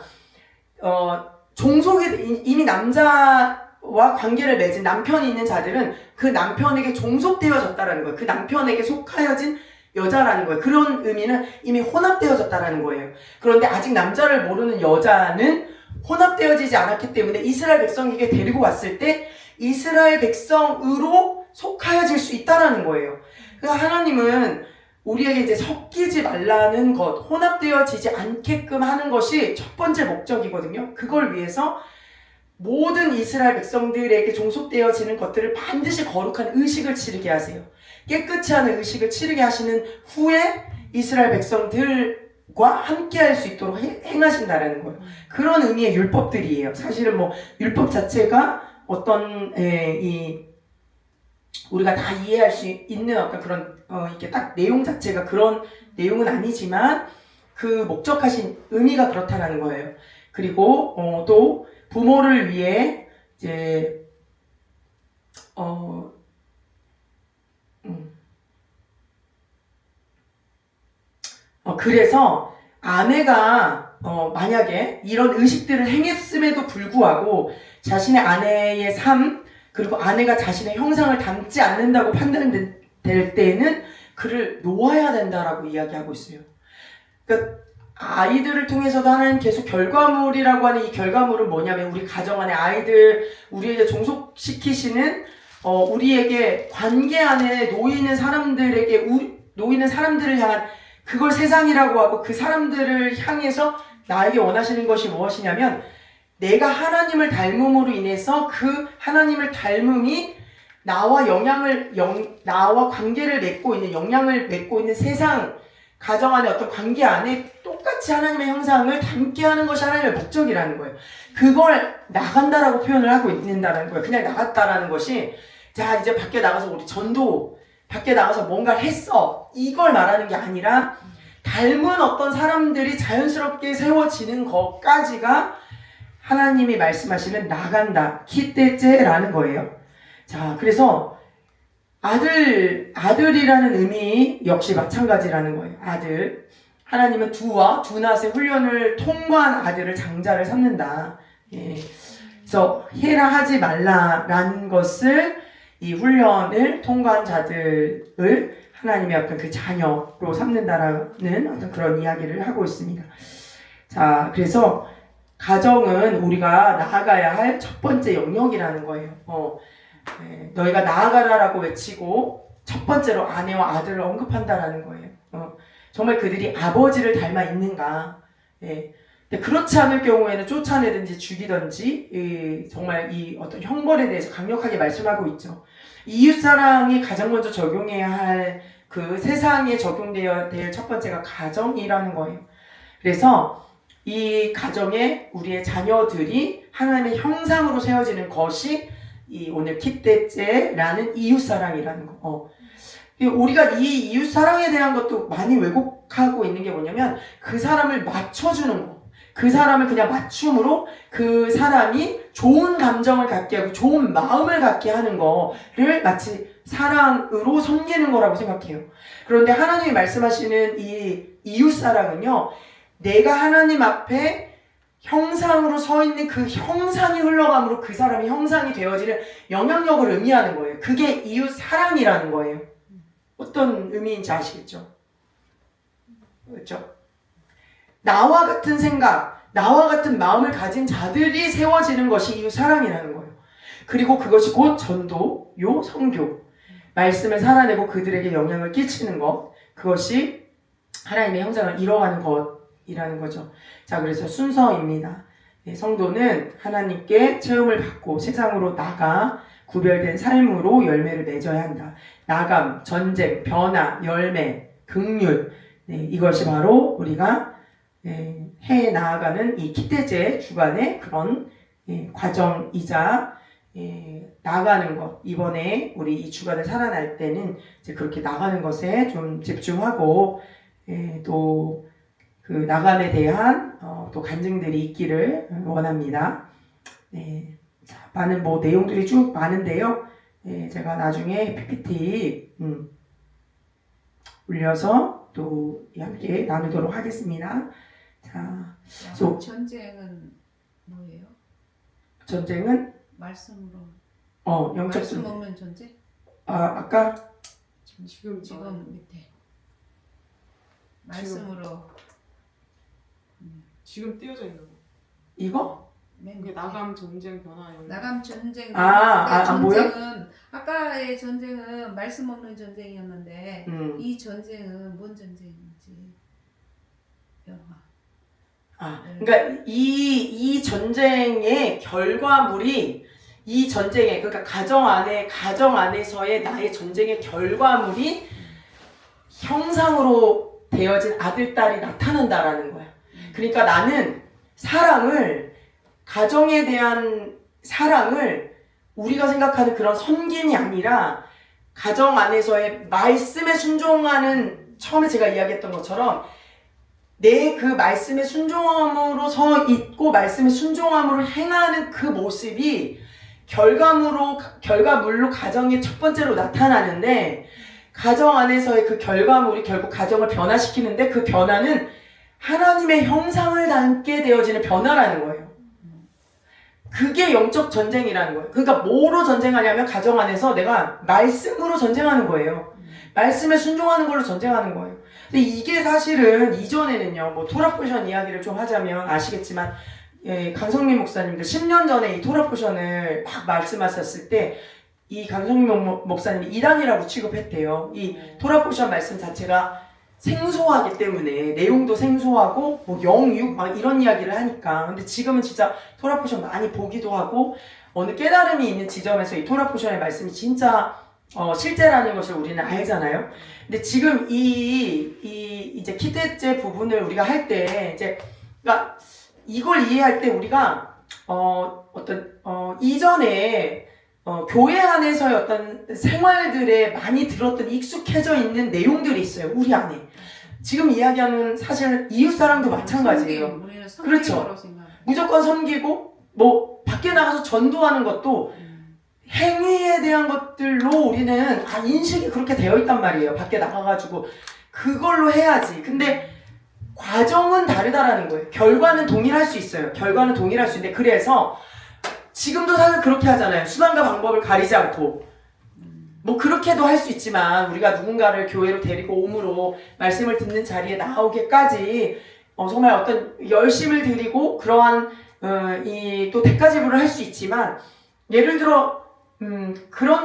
S1: 종속이 이미 남자와 관계를 맺은 남편이 있는 자들은 그 남편에게 종속되어졌다라는 거예요. 그 남편에게 속하여진 여자라는 거예요. 그런 의미는 이미 혼합되어졌다라는 거예요. 그런데 아직 남자를 모르는 여자는 혼합되어지지 않았기 때문에 이스라엘 백성에게 데리고 왔을 때 이스라엘 백성으로 속하여질 수 있다라는 거예요. 그러니까 하나님은 우리에게 이제 섞이지 말라는 것, 혼합되어지지 않게끔 하는 것이 첫 번째 목적이거든요. 그걸 위해서 모든 이스라엘 백성들에게 종속되어지는 것들을 반드시 거룩한 의식을 치르게 하세요. 깨끗이 하는 의식을 치르게 하시는 후에 이스라엘 백성들과 함께 할 수 있도록 행하신다라는 거예요. 그런 의미의 율법들이에요. 사실은 뭐 율법 자체가 어떤 우리가 다 이해할 수 있는 어떤 그런 이렇게 딱 내용 자체가 그런 내용은 아니지만 그 목적하신 의미가 그렇다라는 거예요. 그리고 또 부모를 위해 이제 그래서 아내가 만약에 이런 의식들을 행했음에도 불구하고 자신의 아내의 삶 그리고 아내가 자신의 형상을 담지 않는다고 판단될 때에는 그를 놓아야 된다라고 이야기하고 있어요. 그러니까 아이들을 통해서도 하나님 계속 결과물이라고 하는 이 결과물은 뭐냐면 우리 가정 안에 아이들 우리에게 종속시키시는 우리에게 관계 안에 놓이는 사람들을 향한 그걸 세상이라고 하고 그 사람들을 향해서 나에게 원하시는 것이 무엇이냐면 내가 하나님을 닮음으로 인해서 그 하나님을 닮음이 나와 관계를 맺고 있는 영향을 맺고 있는 세상 가정 안에 어떤 관계 안에 똑같이 하나님의 형상을 담게 하는 것이 하나님의 목적이라는 거예요. 그걸 나간다라고 표현을 하고 있는다는 거예요. 그냥 나갔다라는 것이 자 이제 밖에 나가서 우리 전도 밖에 나가서 뭔가를 했어 이걸 말하는 게 아니라 닮은 어떤 사람들이 자연스럽게 세워지는 것까지가 하나님이 말씀하시는 나간다 키떼제라는 거예요. 자 그래서 아들이라는 의미 역시 마찬가지라는 거예요. 아들 하나님은 두와 두낫의 훈련을 통과한 아들을 장자를 삼는다. 예. 그래서 해라 하지 말라라는 것을 이 훈련을 통과한 자들을 하나님의 어떤 그 자녀로 삼는다라는 어떤 그런 이야기를 하고 있습니다. 자, 그래서 가정은 우리가 나아가야 할 첫 번째 영역이라는 거예요. 너희가 나아가라라고 외치고 첫 번째로 아내와 아들을 언급한다라는 거예요. 정말 그들이 아버지를 닮아 있는가? 예. 근데 그렇지 않을 경우에는 쫓아내든지 죽이든지 정말 이 어떤 형벌에 대해서 강력하게 말씀하고 있죠. 이웃사랑이 가장 먼저 적용해야 할 그 세상에 적용되어야 될 첫 번째가 가정이라는 거예요. 그래서 이 가정에 우리의 자녀들이 하나님의 형상으로 세워지는 것이 이 오늘 kit대제라는 이웃사랑이라는 거. 우리가 이 이웃사랑에 대한 것도 많이 왜곡하고 있는 게 뭐냐면 그 사람을 맞춰주는 거. 그 사람을 그냥 맞춤으로 그 사람이 좋은 감정을 갖게 하고 좋은 마음을 갖게 하는 거를 마치 사랑으로 섬기는 거라고 생각해요. 그런데 하나님이 말씀하시는 이 이웃사랑은요. 내가 하나님 앞에 형상으로 서 있는 그 형상이 흘러감으로 그 사람이 형상이 되어지는 영향력을 의미하는 거예요. 그게 이웃사랑이라는 거예요. 어떤 의미인지 아시겠죠? 그렇죠? 나와 같은 생각, 나와 같은 마음을 가진 자들이 세워지는 것이 이웃사랑이라는 거예요. 그리고 그것이 곧 전도요, 선교. 말씀을 살아내고 그들에게 영향을 끼치는 것. 그것이 하나님의 형상을 이뤄가는 것이라는 거죠. 자, 그래서 순서입니다. 성도는 하나님께 체험을 받고 세상으로 나가 구별된 삶으로 열매를 맺어야 한다. 나감, 전쟁, 변화, 열매, 긍휼. 이것이 바로 우리가 해 나아가는 이 키대제 주간의 그런 과정이자 나가는 것. 이번에 우리 이 주간을 살아날 때는 이제 그렇게 나가는 것에 좀 집중하고 또 그 나감에 대한 또 간증들이 있기를 원합니다. 자, 많은 뭐 내용들이 쭉 많은데요. 제가 나중에 PPT 올려서 또 함께 나누도록 하겠습니다. 자,
S4: 전쟁은 뭐예요?
S1: 전쟁은
S4: 말씀으로.
S1: 영적
S4: 말씀
S1: 전쟁.
S4: 없는 전쟁?
S1: 아까
S2: 지금
S4: 밑에 말씀으로
S2: 지금 띄어져 있는 거.
S1: 이거?
S4: 맨
S2: 이게
S4: 밑에.
S2: 나감 전쟁 변화 영.
S4: 나감 전쟁.
S1: 안 보여?
S4: 전쟁은 아까의 전쟁은 말씀 없는 전쟁이었는데 이 전쟁은 뭔 전쟁인지 변화.
S1: 그러니까 이 전쟁의 결과물이 이 전쟁의 그러니까 가정 안에서의 나의 전쟁의 결과물이 형상으로 되어진 아들 딸이 나타난다라는 거야. 그러니까 나는 가정에 대한 사랑을 우리가 생각하는 그런 섬김이 아니라 가정 안에서의 말씀에 순종하는 처음에 제가 이야기했던 것처럼 내 그 말씀에 순종함으로 서 있고 말씀에 순종함으로 행하는 그 모습이 결과물로 가정의 첫 번째로 나타나는데 가정 안에서의 그 결과물이 결국 가정을 변화시키는데 그 변화는 하나님의 형상을 담게 되어지는 변화라는 거예요. 그게 영적 전쟁이라는 거예요. 그러니까 뭐로 전쟁하냐면 가정 안에서 내가 말씀으로 전쟁하는 거예요. 말씀에 순종하는 걸로 전쟁하는 거예요. 근데 이게 사실은 이전에는요, 뭐 토라포션 이야기를 좀 하자면 아시겠지만 강성민 목사님도 10년 전에 이 토라포션을 막 말씀하셨을 때 이 강성민 목사님이 이단이라고 취급했대요. 이 토라포션 말씀 자체가 생소하기 때문에 내용도 생소하고 뭐 영육 막 이런 이야기를 하니까 근데 지금은 진짜 토라포션 많이 보기도 하고 어느 깨달음이 있는 지점에서 이 토라포션의 말씀이 진짜 실제라는 것을 우리는 알잖아요. 근데 지금 이제 키대제 부분을 우리가 할 때 이제 그러니까 이걸 이해할 때 우리가 이전에 교회 안에서의 어떤 생활들에 많이 들었던 익숙해져 있는 내용들이 있어요. 우리 안에. 지금 이야기하는 사실 이웃사랑도 마찬가지예요. 그렇죠. 무조건 섬기고 뭐 밖에 나가서 전도하는 것도 행위에 대한 것들로 우리는 인식이 그렇게 되어 있단 말이에요. 밖에 나가가지고 그걸로 해야지. 근데 과정은 다르다라는 거예요. 결과는 동일할 수 있어요. 결과는 동일할 수 있는데 그래서 지금도 사실 그렇게 하잖아요. 수단과 방법을 가리지 않고 뭐 그렇게도 할 수 있지만 우리가 누군가를 교회로 데리고 오므로 말씀을 듣는 자리에 나오기까지 정말 어떤 열심을 들이고 그러한 이 또 대가 지불을 할 수 있지만 예를 들어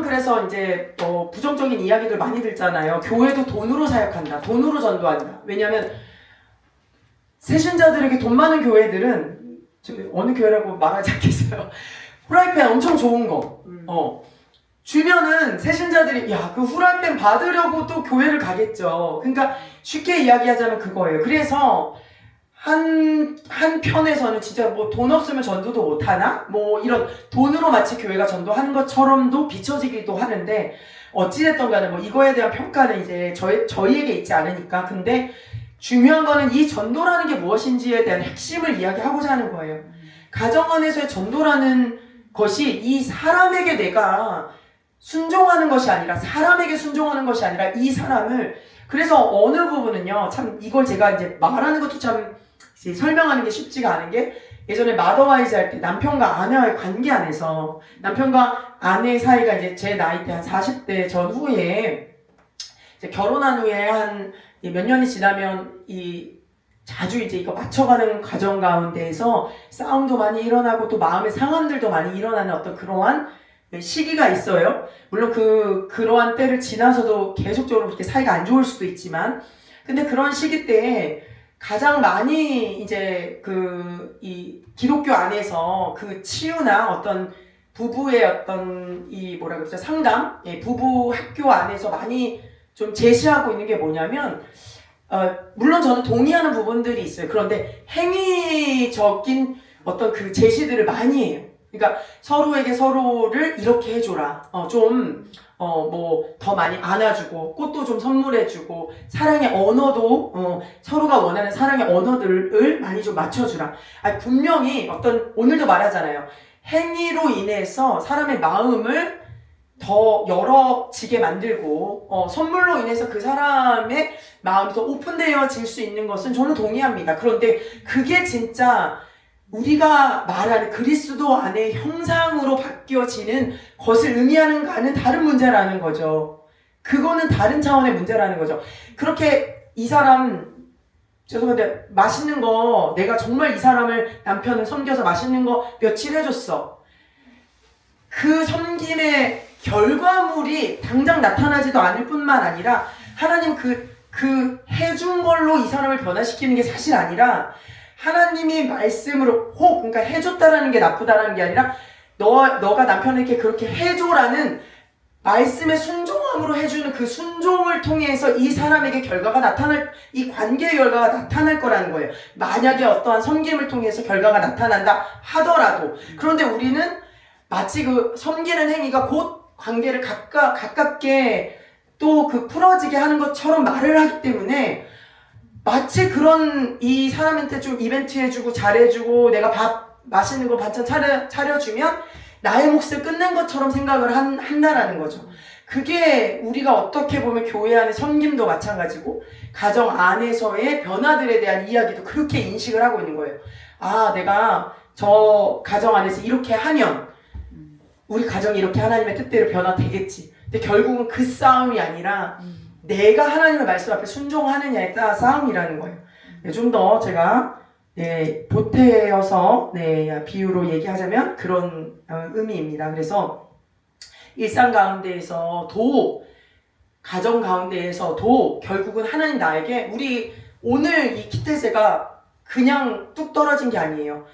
S1: 그래서 이제 부정적인 이야기들 많이 듣잖아요. 교회도 돈으로 사역한다. 돈으로 전도한다. 왜냐하면 새신자들에게 돈 많은 교회들은 어느 교회라고 말하지 않겠어요. 후라이팬 엄청 좋은 거 주면은 새신자들이 그 후라이팬 받으려고 또 교회를 가겠죠. 그러니까 쉽게 이야기하자면 그거예요. 그래서 한편에서는 진짜 뭐 돈 없으면 전도도 못하나? 뭐 이런 돈으로 마치 교회가 전도하는 것처럼도 비춰지기도 하는데 어찌됐든 간에 뭐 이거에 대한 평가는 이제 저희에게 있지 않으니까. 근데 중요한 거는 이 전도라는 게 무엇인지에 대한 핵심을 이야기하고자 하는 거예요. 가정 안에서의 전도라는 것이 이 사람에게 내가 순종하는 것이 아니라 사람에게 순종하는 것이 아니라 이 사람을 그래서 어느 부분은요 참 이걸 제가 이제 말하는 것도 참 이제 설명하는 게 쉽지가 않은 게 예전에 마더와이즈 할 때 남편과 아내와의 관계 안에서 남편과 아내 사이가 이제 제 나이 때 한 40대 전후에 이제 결혼한 후에 한 몇 년이 지나면 자주 이제 이거 맞춰가는 과정 가운데에서 싸움도 많이 일어나고 또 마음의 상함들도 많이 일어나는 어떤 그러한 시기가 있어요. 물론 그러한 때를 지나서도 계속적으로 그렇게 사이가 안 좋을 수도 있지만 근데 그런 시기 때에 가장 많이 이제 이 기독교 안에서 그 치유나 어떤 부부의 어떤 상담, 부부 학교 안에서 많이 좀 제시하고 있는 게 뭐냐면 물론 저는 동의하는 부분들이 있어요. 그런데 행위적인 어떤 그 제시들을 많이 해요. 그러니까 서로에게 서로를 이렇게 해줘라. 뭐 더 많이 안아주고 꽃도 좀 선물해주고 사랑의 언어도 서로가 원하는 사랑의 언어들을 많이 좀 맞춰주라. 분명히 오늘도 말하잖아요. 행위로 인해서 사람의 마음을 더 열어지게 만들고 선물로 인해서 그 사람의 마음이 더 오픈되어질 수 있는 것은 저는 동의합니다. 그런데 그게 진짜 우리가 말하는 그리스도 안의 형상으로 바뀌어지는 것을 의미하는가는 다른 문제라는 거죠. 그거는 다른 차원의 문제라는 거죠. 그렇게 이 사람 죄송한데 맛있는 거 내가 정말 이 사람을 남편을 섬겨서 맛있는 거 며칠 해줬어. 그 섬김의 결과물이 당장 나타나지도 않을 뿐만 아니라 하나님 그 해준 걸로 이 사람을 변화시키는 게 사실 아니라 하나님이 말씀으로 그러니까 해줬다라는 게 나쁘다라는 게 아니라 너가 남편에게 그렇게 해줘라는 말씀의 순종함으로 해주는 그 순종을 통해서 이 사람에게 이 관계의 결과가 나타날 거라는 거예요. 만약에 어떠한 섬김을 통해서 결과가 나타난다 하더라도. 그런데 우리는 마치 그 섬기는 행위가 곧 관계를 가깝게 또 그 풀어지게 하는 것처럼 말을 하기 때문에 마치 그런 이 사람한테 좀 이벤트 해주고 잘해주고 내가 밥 맛있는 거 반찬 차려주면 나의 몫을 끝낸 것처럼 생각을 한다라는 거죠. 그게 우리가 어떻게 보면 교회 안의 섬김도 마찬가지고 가정 안에서의 변화들에 대한 이야기도 그렇게 인식을 하고 있는 거예요. 내가 저 가정 안에서 이렇게 하면 우리 가정이 이렇게 하나님의 뜻대로 변화되겠지. 근데 결국은 그 싸움이 아니라 내가 하나님의 말씀 앞에 순종하느냐에 따라 싸움이라는 거예요. 좀 더 제가 보태어서 비유로 얘기하자면 그런 의미입니다. 그래서 일상 가운데에서도 가정 가운데에서도 결국은 하나님 나에게 우리 오늘 이 기태제가 그냥 뚝 떨어진 게 아니에요.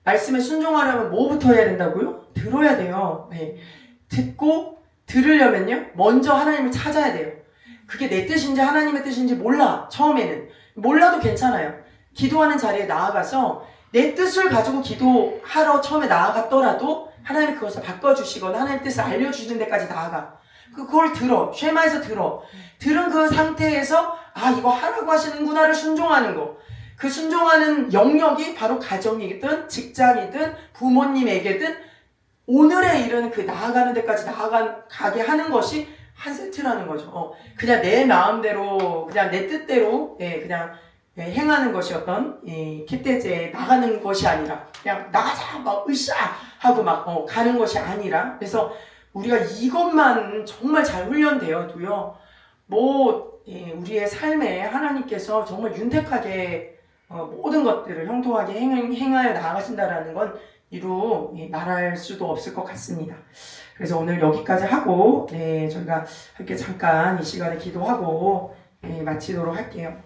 S1: 말씀에 순종하려면 뭐부터 해야 된다고요? 들어야 돼요. 듣고 들으려면요 먼저 하나님을 찾아야 돼요. 그게 내 뜻인지 하나님의 뜻인지 몰라. 처음에는 몰라도 괜찮아요. 기도하는 자리에 나아가서 내 뜻을 가지고 기도하러 처음에 나아갔더라도 하나님이 그것을 바꿔주시거나 하나님의 뜻을 알려주시는 데까지 나아가. 그걸 들어. 쉐마에서 들어. 들은 그 상태에서 이거 하라고 하시는구나를 순종하는 거. 그 순종하는 영역이 바로 가정이든 직장이든 부모님에게든 오늘에 이르는 그 나아가는 데까지 가게 하는 것이 한 세트라는 거죠. 그냥 내 마음대로, 그냥 내 뜻대로, 그냥 행하는 것이 어떤 깃대제에 나가는 것이 아니라 그냥 나가자 막 으쌰 하고 막 가는 것이 아니라 그래서 우리가 이것만 정말 잘 훈련되어도요 우리의 삶에 하나님께서 정말 윤택하게 모든 것들을 형통하게 행하여 나아가신다라는 건 이루 말할 수도 없을 것 같습니다. 그래서 오늘 여기까지 하고 저희가 함께 잠깐 이 시간에 기도하고 마치도록 할게요.